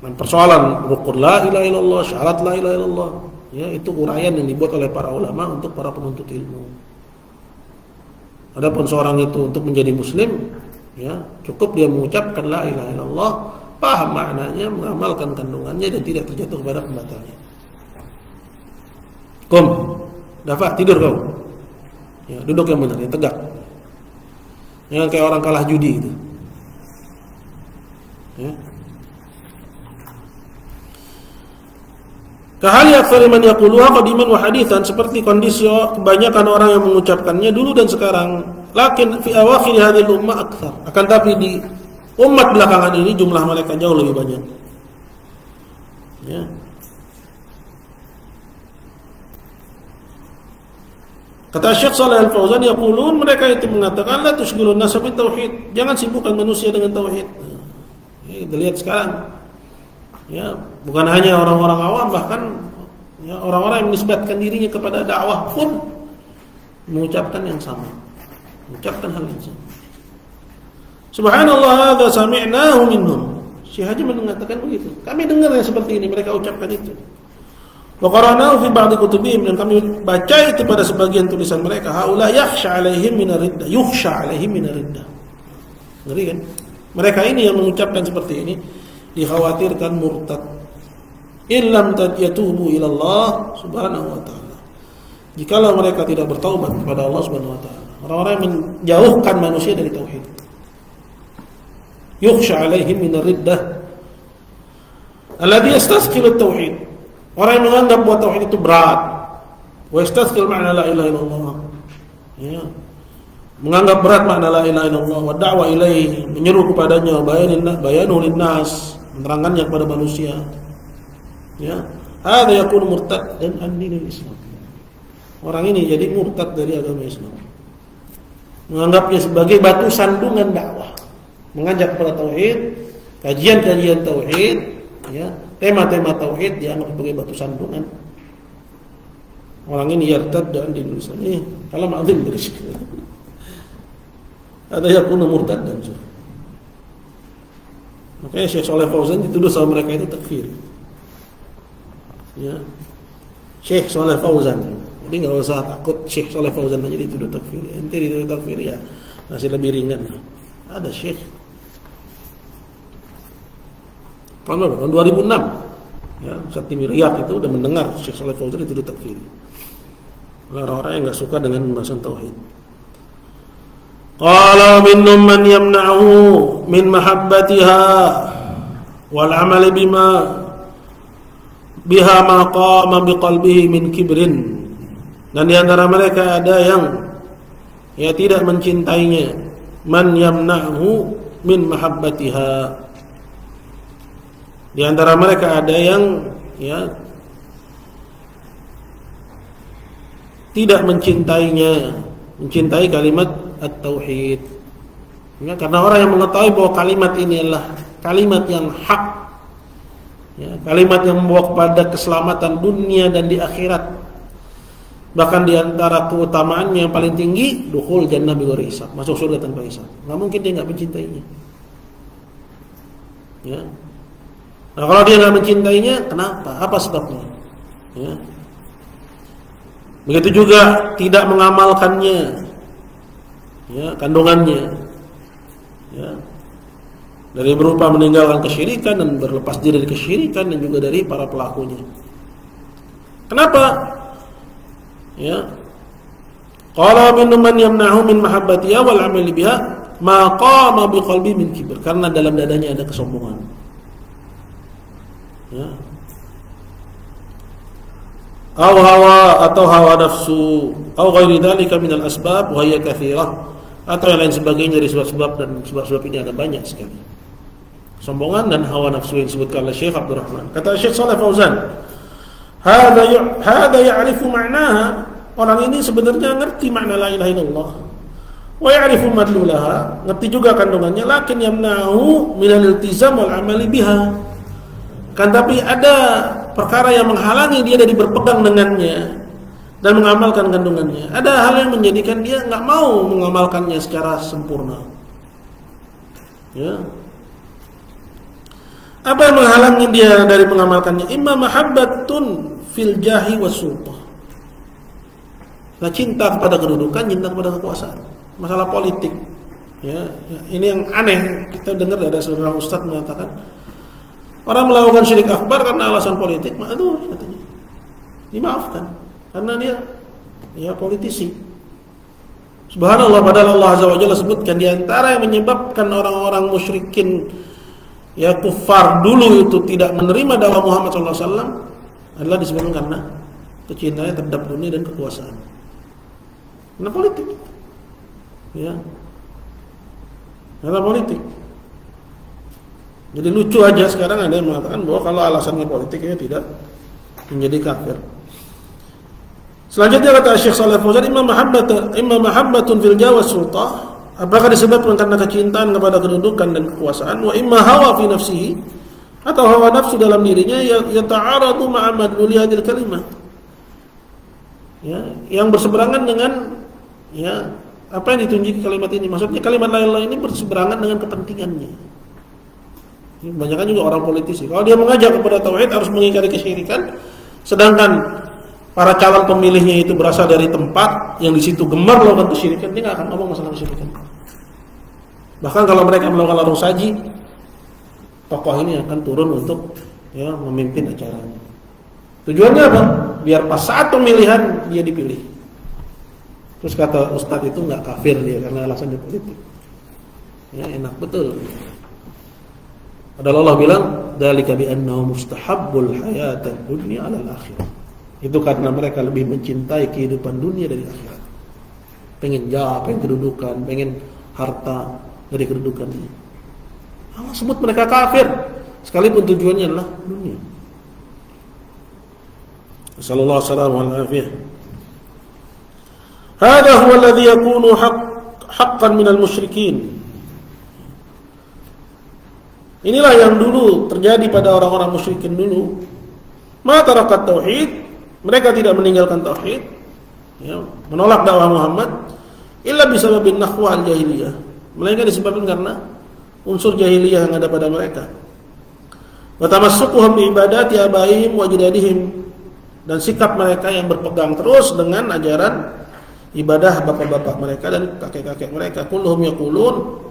Dan persoalan rukun la ilaha illallah, syarat la ilaha illallah, ya, itu uraian yang dibuat oleh para ulama untuk para penuntut ilmu. Adapun seorang itu untuk menjadi muslim, ya, cukup dia mengucapkan la ilaha illallah, paham maknanya, mengamalkan kandungannya, dan tidak terjatuh kepada pembatalnya. Dafa, tidur kau. Ya, duduk yang benar, yang tegak. Jangan kayak orang kalah judi itu. Ya. Kahali aktsari man yaquluha qadiman wa haditsan, seperti kondisi kebanyakan orang yang mengucapkannya dulu dan sekarang. Lakin fi awakhir hadhihi ummah aktsar. Akan tapi di umat belakangan ini jumlah mereka jauh lebih banyak. Ya. Kata Syekh Shalih Al-Fauzan, yaqulun, mereka itu mengatakan la tusyghilun nas bi tauhid. Jangan sibukkan manusia dengan tauhid. Ya, kita lihat sekarang. Ya, bukan hanya orang-orang awam, bahkan ya, orang-orang yang menisbatkan dirinya kepada dakwah pun mengucapkan yang sama. Mengucapkan hal yang sama. Subhanallah, hadza sami'nahu minhum. Syekh Haji mengatakan begitu. Kami dengar yang seperti ini, mereka ucapkan itu. Wa qara'nahu fi ba'd kutubihim, dan kami baca itu pada sebagian tulisan mereka. Haula yakhsha 'alaihim min ar-riddah, yukhsha 'alaihim min ar-riddah. Ngeri kan? Mereka ini yang mengucapkan seperti ini dikhawatirkan murtad. Illam yatubu ila Allah subhanahu wa ta'ala. Jikalau mereka tidak bertaubat kepada Allah subhanahu wa ta'ala. Orang-orang yang menjauhkan manusia dari tauhid. Yukhsha 'alaihim min ar-riddah alladhi yastasqilu at-tauhid. Orang yang menganggap bahwa tauhid itu berat. Wa yastasqil ma'na la ilaha illallah. Ya. Menganggap berat makna la ilaha illallah wa da'wa ilaihi, menyeru kepadanya, bayanu linnas, menerangkannya kepada manusia. Ya. Hadza yakunu murtad dan an-dinil Islam. Orang ini jadi murtad dari agama Islam. Menganggapnya sebagai batu sandungan dakwah. Mengajak kepada tauhid, kajian-kajian tauhid, ya, tema-tema tauhid dianggap sebagai batu sandungan. Orang ini yartad dan dinil Islam. Ini kalam azim dari sini. Ada yakunu murtad dan so. Makanya Syekh Shalih Fauzan dituduh sama mereka itu takfir. Ya. Syekh Shalih Fauzan. Jadi enggak usah takut Syekh Shalih Fauzan aja dituduh takfir. Ente dituduh takfir ya masih lebih ringan. Ada Syekh tahun 2006, ya, Ustaz di Riyadh itu udah mendengar Syekh Shalih Fauzan dituduh takfir. Orang-orang yang enggak suka dengan pembahasan tauhid. Qala minhum man yamna'u min mahabbatiha wal 'amali biha ma qama biqalbihi min kibrin. Dan di antara mereka ada yang ya tidak mencintainya. Man yamna'u min mahabbatiha. Di antara mereka ada yang ya tidak mencintainya, mencintai kalimat at-tauhid. Ya, karena orang yang mengetahui bahwa kalimat ini adalah kalimat yang hak, ya, kalimat yang membawa kepada keselamatan dunia dan di akhirat. Bahkan di antara keutamaannya yang paling tinggi, dukhul jannah bighairi hisab, masuk surga tanpa hisab. Enggak mungkin dia enggak mencintainya. Ya. Nah, kalau dia enggak mencintainya, kenapa? Apa sebabnya? Ya. Begitu juga tidak mengamalkannya. Ya, kandungannya, ya, dari berupa meninggalkan kesyirikan dan berlepas diri dari kesyirikan, dan juga dari para pelakunya. Kenapa? Ya, qala minhum man yamna'u min mahabbatiha wal 'amali biha ma qama biqalbi min kibr, karena dalam dadanya ada kesombongan. Ya. Aw hawa atau hawa nafsu, aw ghairi dzalika minal asbab wa hiya katsirah, atau yang lain sebagainya dari sebab-sebab, dan sebab-sebab ini ada banyak sekali. Sombongan dan hawa nafsu yang disebutkan oleh Syekh Abdul Rahman. Kata Syekh Shalih Fauzan, hadza ya'rifu ma'naha. Orang ini sebenarnya ngerti makna la ilaha illallah. wa ya'rifu madlulaha, ngerti juga kandungannya, lakin yamna'u minal iltizam wal amali biha. Kan tapi ada perkara yang menghalangi dia dari berpegang dengannya dan mengamalkan kandungannya. Ada hal yang menjadikan dia nggak mau mengamalkannya secara sempurna. Ya. Apa yang menghalangi dia dari mengamalkannya? Imma mahabbatun fil jahi was sultah. Nah, cinta kepada kedudukan, cinta kepada kekuasaan. Masalah politik. Ya, ini yang aneh. Kita dengar ada seorang ustaz mengatakan orang melakukan syirik akbar karena alasan politik, aduh katanya. Dimaafkan karena dia ya politisi. Subhanallah, padahal Allah Azza wa Jalla sebutkan di antara yang menyebabkan orang-orang musyrikin ya kufar dulu itu tidak menerima dakwah Muhammad SAW adalah disebabkan karena kecintaannya terhadap dunia dan kekuasaan. Karena politik. Ya. Karena politik. Jadi lucu aja sekarang ada yang mengatakan bahwa kalau alasannya politik ya tidak menjadi kafir. Selanjutnya kata Syekh Shalih Fauzan, imma mahabbatun fil jawa sultah, apakah disebabkan karena kecintaan kepada kedudukan dan kekuasaan, wa imma hawa fi nafsihi, atau hawa nafsu dalam dirinya ya ta'aradu ma'a madluli hadil kalimah. Ya, yang berseberangan dengan ya apa yang ditunjuki kalimat ini. Maksudnya kalimat la ilaha illallah ini berseberangan dengan kepentingannya. Kebanyakan juga orang politisi. Kalau dia mengajak kepada tauhid harus mengingkari kesyirikan, sedangkan para calon pemilihnya itu berasal dari tempat yang di situ gemar melakukan kesyirikan, dia nggak akan ngomong masalah kesyirikan. Bahkan kalau mereka melakukan larung saji, tokoh ini akan turun untuk ya memimpin acaranya. Tujuannya apa? Biar pas saat pemilihan dia dipilih. Terus kata Ustadz itu nggak kafir dia karena alasannya politik. Ya enak betul. Padahal Allah bilang, "Dzalika bi annahu mustahabbul hayatad dunya 'alal akhirah." Itu karena mereka lebih mencintai kehidupan dunia dari akhirat. Pengen jawab, pengen kedudukan, pengen harta dari kedudukan ini. Allah sebut mereka kafir sekalipun tujuannya adalah dunia. Sallallahu alaihi wasallam. Hada huwa alladhi yakunu haqqan minal musyrikin. Inilah yang dulu terjadi pada orang-orang musyrikin dulu. Ma tarakat tauhid, mereka tidak meninggalkan tauhid, ya, menolak dakwah Muhammad, illa bisababin nakhwa al-jahiliyah. Melainkan disebabkan karena unsur jahiliyah yang ada pada mereka. Wa tamassukuhum bi ibadati abaihim wa ajdadihim, dan sikap mereka yang berpegang terus dengan ajaran ibadah bapak-bapak mereka dan kakek-kakek mereka. Kulluhum yaqulun,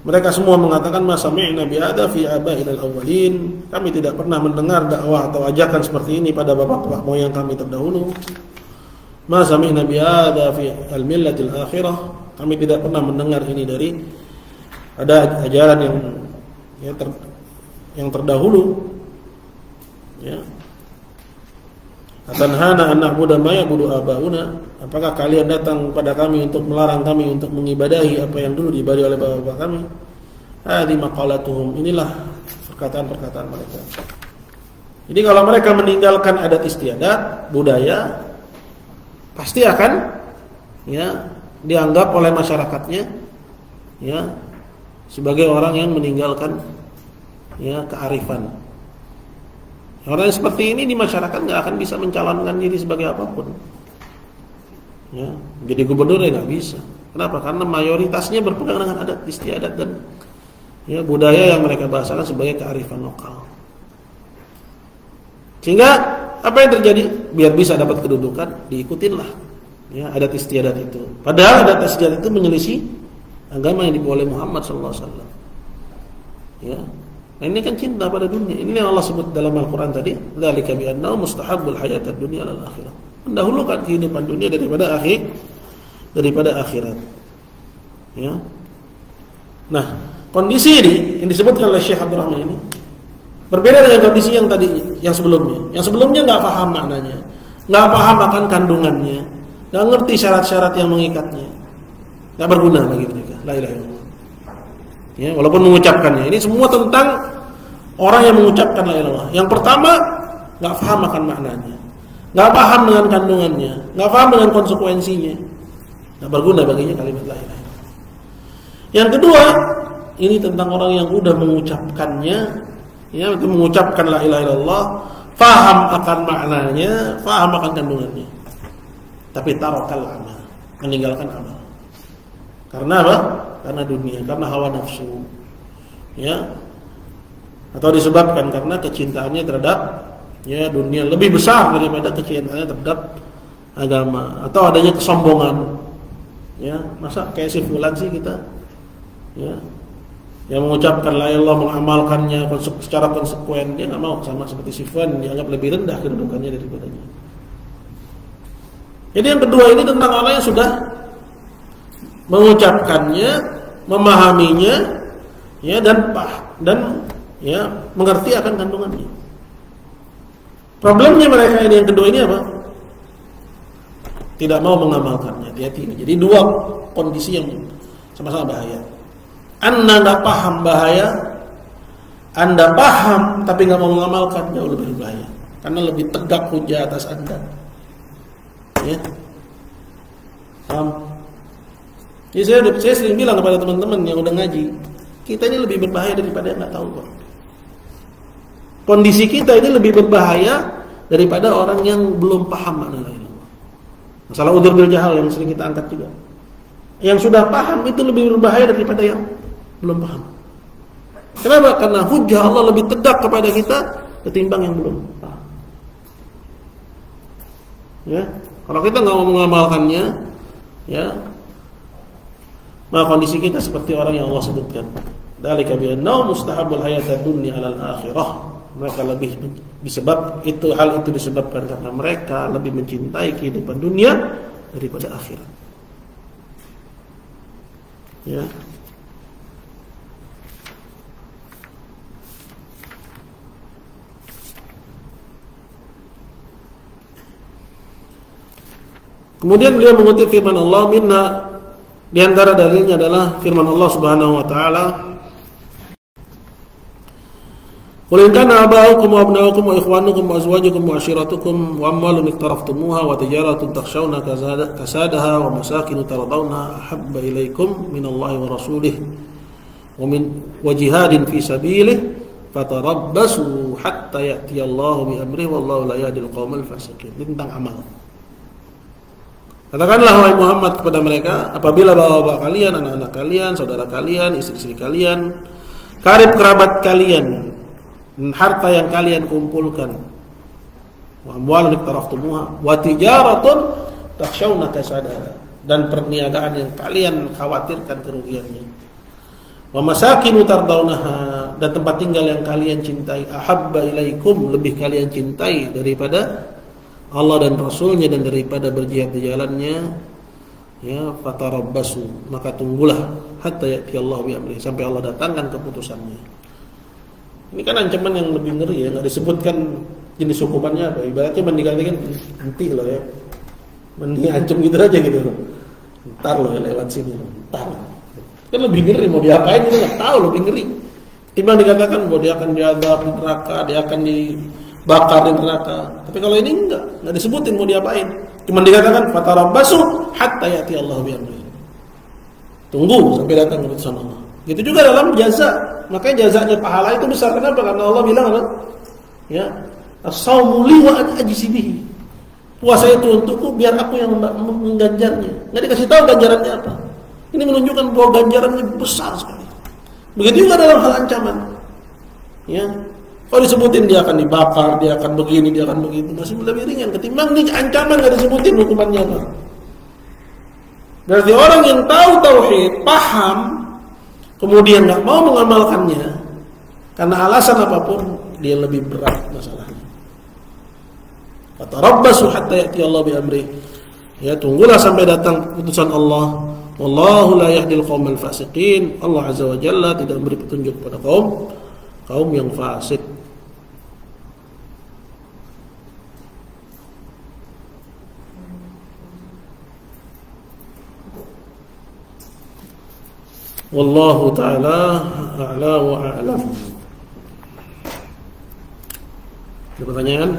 mereka semua mengatakan ma sami'na bi hadza fi aba'il al-awwalin, kami tidak pernah mendengar dakwah atau ajakan seperti ini pada bapak-bapak moyang kami terdahulu. Ma sami'na bi hadza fi al-millatil akhirah, kami tidak pernah mendengar ini dari ada ajaran yang terdahulu. Ya. Atanhana an na'budu ma ya'budu abauna, apakah kalian datang kepada kami untuk melarang kami untuk mengibadahi apa yang dulu diibadahi oleh bapak-bapak kami? Hadi maqalatuhum, inilah perkataan-perkataan mereka. Jadi kalau mereka meninggalkan adat istiadat, budaya, pasti akan ya dianggap oleh masyarakatnya ya sebagai orang yang meninggalkan ya kearifan. Orang yang seperti ini di masyarakat nggak akan bisa mencalonkan diri sebagai apapun. Ya, jadi gubernur ya nggak bisa. Kenapa? Karena mayoritasnya berpegang dengan adat istiadat dan ya budaya yang mereka bahasakan sebagai kearifan lokal. Sehingga apa yang terjadi? Biar bisa dapat kedudukan, diikutinlah ya adat istiadat itu. Padahal adat istiadat itu menyelisih agama yang dibawa oleh Muhammad SAW. Ya. Nah, ini kan cinta pada dunia. Ini yang Allah sebut dalam Al-Quran tadi. Dzalika bi annahu mustahabbul hayatad dunya 'alal akhirah. Mendahulukan kehidupan dunia daripada akhirat. Ya. Nah, kondisi ini yang disebutkan oleh Syekh Abdul Rahman ini berbeda dengan kondisi yang tadi, yang sebelumnya. Yang sebelumnya nggak paham maknanya, nggak paham akan kandungannya, nggak ngerti syarat-syarat yang mengikatnya, nggak berguna bagi mereka. La ilaha illallah. Ya, walaupun mengucapkannya, ini semua tentang orang yang mengucapkan la ilaha illallah. Yang pertama, nggak paham akan maknanya, nggak paham dengan kandungannya, nggak paham dengan konsekuensinya. Tidak berguna baginya kalimat la ilaha illallah. Yang kedua, ini tentang orang yang udah mengucapkannya, ya, itu mengucapkan la ilaha illallah, faham akan maknanya, faham akan kandungannya, tapi tarakal amal, meninggalkan amal. Karena apa? Karena dunia, karena hawa nafsu, ya, atau disebabkan karena kecintaannya terhadap, ya, dunia lebih besar daripada kecintaannya terhadap agama, atau adanya kesombongan, ya, masa kayak si fulan sih kita, ya, yang mengucapkan la ilaha illallah, mengamalkannya secara konsekuen, dia nggak mau sama seperti si fulan, dianggap lebih rendah kedudukannya daripadanya. Jadi yang kedua ini tentang orang yang sudah mengucapkannya, memahaminya, ya, dan ya, mengerti akan kandungannya. Problemnya mereka ini yang kedua ini apa? Tidak mau mengamalkannya. Hati-hati ini. Jadi dua kondisi yang sama-sama bahaya. Anda nggak paham bahaya, Anda paham tapi nggak mau mengamalkan, jauh lebih bahaya. Karena lebih tegak hujah atas Anda. Ya, paham? Jadi saya sering bilang kepada teman-teman yang udah ngaji, kita ini lebih berbahaya daripada yang nggak tahu, Pak. Kondisi kita ini lebih berbahaya daripada orang yang belum paham makna la ilaha illallah. Masalah udzur bil jahal yang sering kita angkat juga. Yang sudah paham itu lebih berbahaya daripada yang belum paham. Kenapa? Karena hujah Allah lebih tegak kepada kita ketimbang yang belum paham. Ya, kalau kita nggak mau mengamalkannya, ya, maka kondisi kita seperti orang yang Allah sebutkan. Dzalika bi annahu mustahabul hayatad dunya 'alal akhirah. Mereka lebih hal itu disebabkan karena mereka lebih mencintai kehidupan dunia daripada akhirat. Ya. Kemudian beliau mengutip firman Allah, minna, di antara dalilnya adalah firman Allah Subhanahu wa taala, qul in kana aba'ukum wa abna'ukum wa ikhwanukum wa azwajukum wa ashiratukum wa amwalun iqtaraftumuha wa tijaratun takhshawna kasadaha wa masakin tardawna ahabba ilaikum minallahi wa rasulih wa jihadin fi sabilih fatarabbasu hatta ya'tiyallahu bi amrihi wallahu la yahdil qaumal fasiqin. Tentang amal. Katakanlah wahai Muhammad kepada mereka, apabila bapak-bapak kalian, anak-anak kalian, saudara kalian, istri-istri kalian, karib kerabat kalian, dan harta yang kalian kumpulkan, wa amwalun iqtaraftumuha wa tijaratun takhshawna kasadaha, dan perniagaan yang kalian khawatirkan kerugiannya, wa masakinu tardawnaha, dan tempat tinggal yang kalian cintai, ahabba ilaikum, lebih kalian cintai daripada Allah dan Rasulnya dan daripada berjihad di jalannya, ya, fatarabbasu, maka tunggulah hatta ya'ti Allah bi amri, sampai Allah datangkan keputusannya. Ini kan ancaman yang lebih ngeri, ya, nggak disebutkan jenis hukumannya apa. Ibaratnya mendikatakan nanti loh, ya, ancam gitu aja gitu loh. Ntar loh, ya, lewat sini loh, ntar. Kan lebih ngeri, mau diapain itu nggak tahu, lebih ngeri. Timbang dikatakan bahwa dia akan diadab di neraka, dia akan dibakar di neraka. Tapi kalau ini enggak disebutin mau diapain. Cuma dikatakan fatarabbasu hatta ya'ti Allah bi amri. Tunggu sampai datang keputusan Allah. Gitu juga dalam jaza. Makanya jazanya pahala itu besar. Kenapa? Karena Allah bilang apa? Ya, as-saumu li wa ana ajzi bihi. Puasa itu untukku biar aku yang mengganjarnya. Enggak dikasih tahu ganjarannya apa. Ini menunjukkan bahwa ganjarannya besar sekali. Begitu juga dalam hal ancaman. Ya. Kalau disebutin dia akan dibakar, dia akan begini, dia akan begitu, masih lebih ringan ketimbang nih ancaman nggak disebutin hukumannya apa. Berarti orang yang tahu tauhid, paham, kemudian nggak mau mengamalkannya karena alasan apapun, dia lebih berat masalahnya. Fatarabbasu hatta ya'ti Allah bi amri. Ya, tunggulah sampai datang keputusan Allah. Wallahu la yahdil qaumal fasiqin. Allah Azza wa Jalla tidak memberi petunjuk pada kaum yang fasik. Wallahu ta'ala a'la wa a'lam. Ada pertanyaan?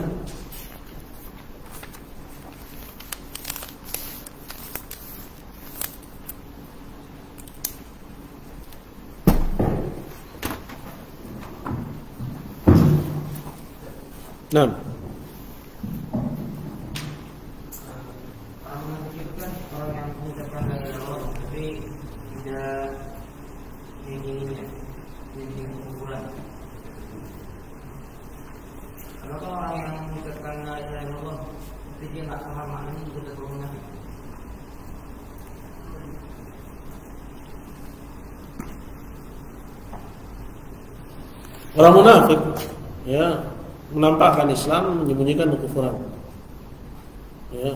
Nah, orang munafik itu kan orang yang mengucapkan la ilaha illallah tapi tidak meyakini kufuran. Kalau orang yang mengucapkan la ilaha illallah tapi dia nggak paham maknanya itu adalah munafik. orang munafik ya menampakkan Islam, menyembunyikan kekufuran. Ya,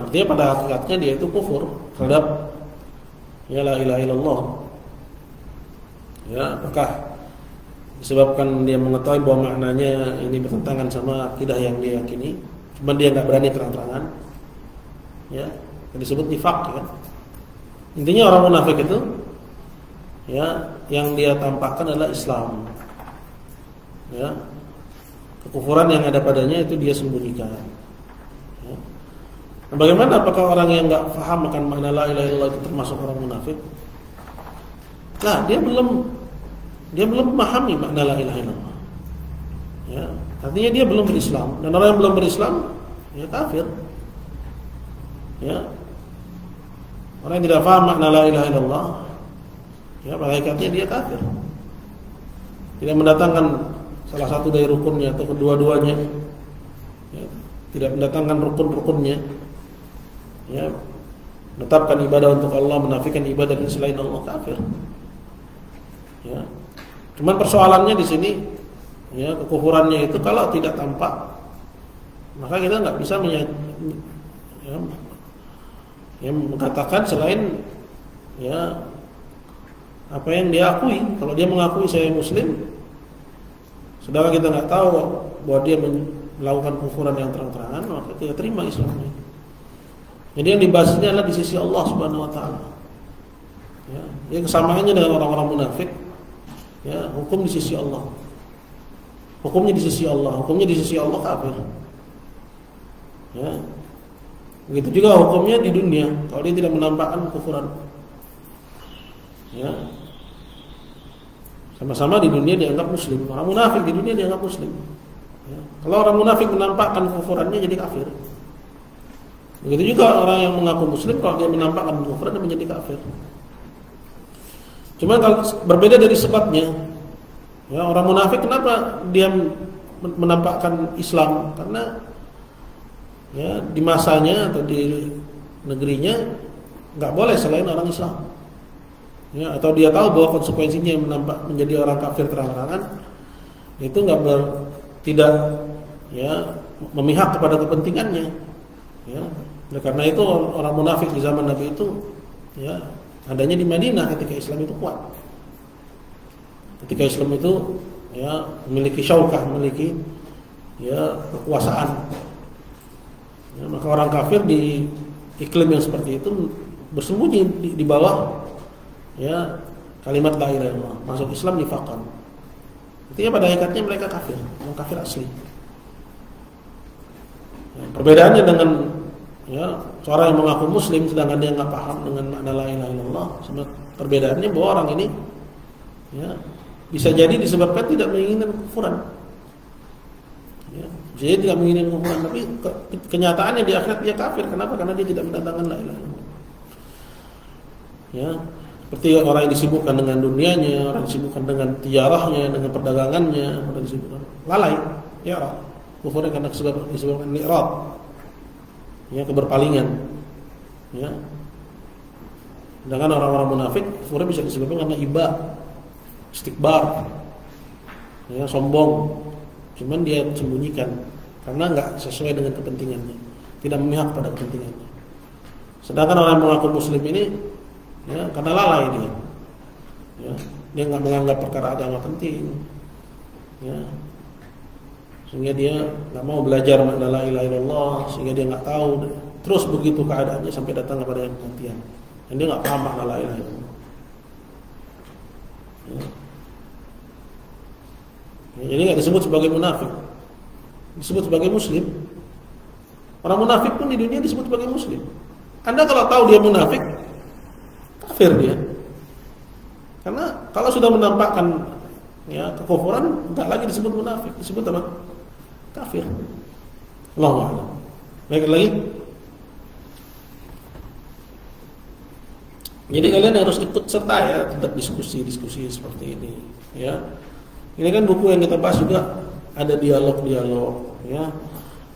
artinya pada hakikatnya dia itu kufur terhadap ya la ilaha illallah. Ya, apakah disebabkan dia mengetahui bahwa maknanya ini bertentangan sama akidah yang dia yakini, cuma dia nggak berani terang-terangan. Ya, disebut nifaq ya. Intinya orang munafik itu ya yang dia tampakkan adalah Islam. Ya. Kekufuran yang ada padanya itu dia sembunyikan. Ya. Nah, bagaimana apakah orang yang enggak paham akan makna la ilaha illallah itu termasuk orang munafik? Nah, dia belum memahami makna la ilaha illallah. Ya, artinya dia belum berislam, dan orang yang belum berislam ya kafir. Ya. Orang yang tidak paham makna la ilaha illallah ya pada hakikatnya dia kafir. Tidak mendatangkan salah satu dari rukunnya atau kedua-duanya, ya, tidak mendatangkan rukun-rukunnya, ya, menetapkan ibadah untuk Allah, menafikan ibadah dari selain Allah, kafir. Ya. Cuman persoalannya di sini, ya, kekufurannya itu kalau tidak tampak, maka kita nggak bisa mengatakan selain ya apa yang dia akui. Kalau dia mengakui saya Muslim, sedangkan kita nggak tahu bahwa dia melakukan kufuran yang terang-terangan, maka kita terima Islamnya. Jadi yang dibahas ini adalah di sisi Allah Subhanahu Wa Taala. Ya, yang kesamaannya dengan orang-orang munafik, ya, hukum di sisi Allah. Hukumnya di sisi Allah, hukumnya di sisi Allah kafir. Ya, begitu juga hukumnya di dunia. Kalau dia tidak menampakkan kufuran, ya, sama-sama di dunia dianggap muslim. Orang munafik di dunia dianggap muslim. Ya. Kalau orang munafik menampakkan kufurannya jadi kafir. Begitu juga orang yang mengaku muslim, kalau dia menampakkan kufurannya menjadi kafir. Cuma kalau berbeda dari sebabnya, ya, orang munafik kenapa dia menampakkan Islam? Karena ya di masanya atau di negerinya nggak boleh selain orang Islam. Ya, atau dia tahu bahwa konsekuensinya menjadi orang kafir terang-terangan itu tidak ya memihak kepada kepentingannya. Ya, karena itu orang munafik di zaman Nabi itu ya adanya di Madinah ketika Islam itu kuat. Ketika Islam itu ya memiliki syaukah, memiliki ya kekuasaan. Ya, maka orang kafir di iklim yang seperti itu bersembunyi di bawah ya kalimat la ilaha illallah, masuk Islam nifaqan. Artinya pada hakikatnya mereka kafir, orang kafir asli. Ya, perbedaannya dengan ya seorang yang mengaku muslim sedangkan dia nggak paham dengan makna la ilaha illallah, sama perbedaannya bahwa orang ini ya bisa jadi disebabkan tidak menginginkan kufuran. Ya, jadi tidak menginginkan kufuran, tapi kenyataannya di akhirat dia kafir. Kenapa? Karena dia tidak mendatangkan la ilaha illallah. Ya, seperti orang yang disibukkan dengan dunianya, orang yang disibukkan dengan tijarahnya, dengan perdagangannya, orang yang disibukkan lalai, ya, kufurnya karena disebabkan i'rad, ya, keberpalingan, ya. Sedangkan orang-orang munafik kufurnya bisa disebabkan karena iba, istikbar, ya, sombong, cuman dia sembunyikan karena nggak sesuai dengan kepentingannya, tidak memihak pada kepentingannya. Sedangkan orang yang mengaku muslim ini ya karena lalai dia, ya, dia nggak menganggap perkara agama penting, ya, sehingga dia nggak mau belajar makna la ilaha illallah, sehingga dia nggak tahu, terus begitu keadaannya sampai datang kepada yang kematian, dan dia nggak paham makna la ilaha illallah. Ya. Ya, jadi nggak disebut sebagai munafik, disebut sebagai muslim. Orang munafik pun di dunia disebut sebagai muslim. Anda kalau tahu dia munafik, kafir dia. Karena kalau sudah menampakkan ya kekufuran, enggak lagi disebut munafik, disebut apa? kafir. Allahu a'lam. Baik lagi. Jadi kalian harus ikut serta ya tetap diskusi-diskusi seperti ini ya. Ini kan buku yang kita bahas juga ada dialog-dialog ya.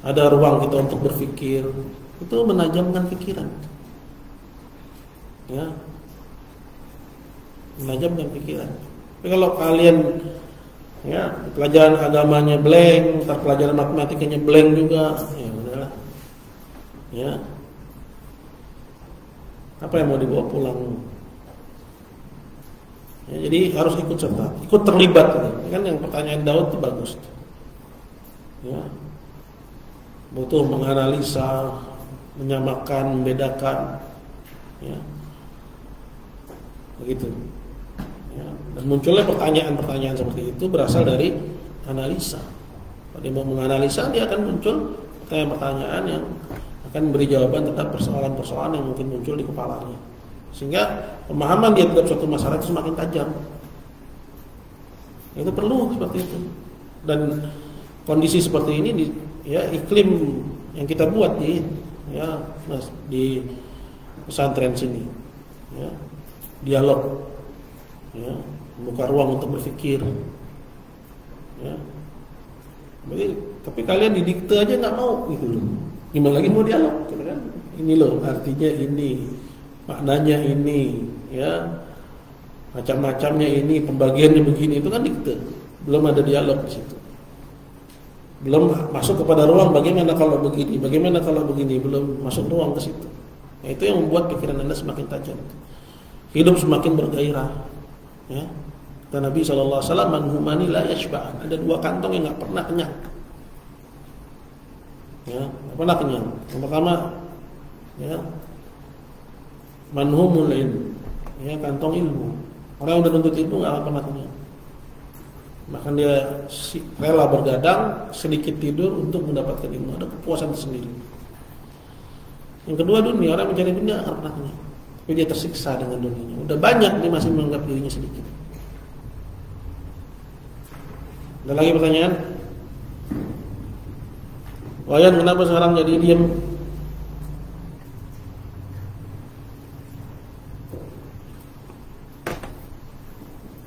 Ada ruang kita untuk berpikir. Itu menajamkan pikiran. Ya. Menajamkan pikiran. Tapi kalau kalian ya pelajaran agamanya blank, pelajaran matematikanya blank juga, ya udahlah. Ya. Apa yang mau dibawa pulang? Ya, jadi harus ikut serta, ikut terlibat. Kan yang pertanyaan Daud itu bagus. Ya. Butuh menganalisa, menyamakan, membedakan. Ya. Begitu. Ya. Dan munculnya pertanyaan-pertanyaan seperti itu berasal dari analisa. Kalau dia mau menganalisa, dia akan muncul pertanyaan-pertanyaan yang akan memberi jawaban terhadap persoalan-persoalan yang mungkin muncul di kepalanya. Sehingga pemahaman dia terhadap suatu masalah itu semakin tajam. Itu perlu seperti itu. Dan kondisi seperti ini ya iklim yang kita buat di pesantren sini. Ya, dialog. Ya, membuka ruang untuk berpikir. Ya. Tapi kalian didikte aja nggak mau gitu loh. Gimana lagi mau dialog, gitu kan? Ini loh artinya ini, maknanya ini, ya macam-macamnya ini, pembagiannya begini, itu kan dikte. Belum ada dialog di situ. Belum masuk kepada ruang bagaimana kalau begini, bagaimana kalau begini, belum masuk ruang ke situ. Nah, itu yang membuat pikiran Anda semakin tajam. Hidup semakin bergairah. Ya. Kata Nabi SAW, man humani la yashba'an. Ada dua kantong yang nggak pernah kenyang. Ya, nggak pernah kenyang. Yang pertama, ya, manhumul ilm, ya kantong ilmu. Orang yang udah nuntut ilmu nggak akan pernah kenyang. Bahkan dia rela bergadang sedikit tidur untuk mendapatkan ilmu. Ada kepuasan tersendiri. Yang kedua dunia, orang mencari dunia nggak akan pernah kenyang. Tapi dia tersiksa dengan dunianya. Udah banyak dia masih menganggap dirinya sedikit. Ada lagi pertanyaan? Wayan, kenapa sekarang jadi diam?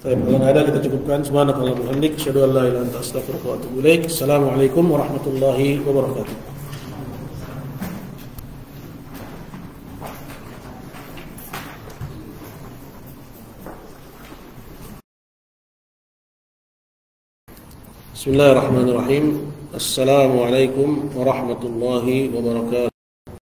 Baik, kalau nggak ada kita cukupkan. Subhanakallahumma wa bihamdika, asyhadu an la ilaha illa anta, astaghfiruka wa atubu ilaik. Assalamualaikum warahmatullahi wabarakatuh. Bismillahirrahmanirrahim. Assalamualaikum warahmatullahi wabarakatuh.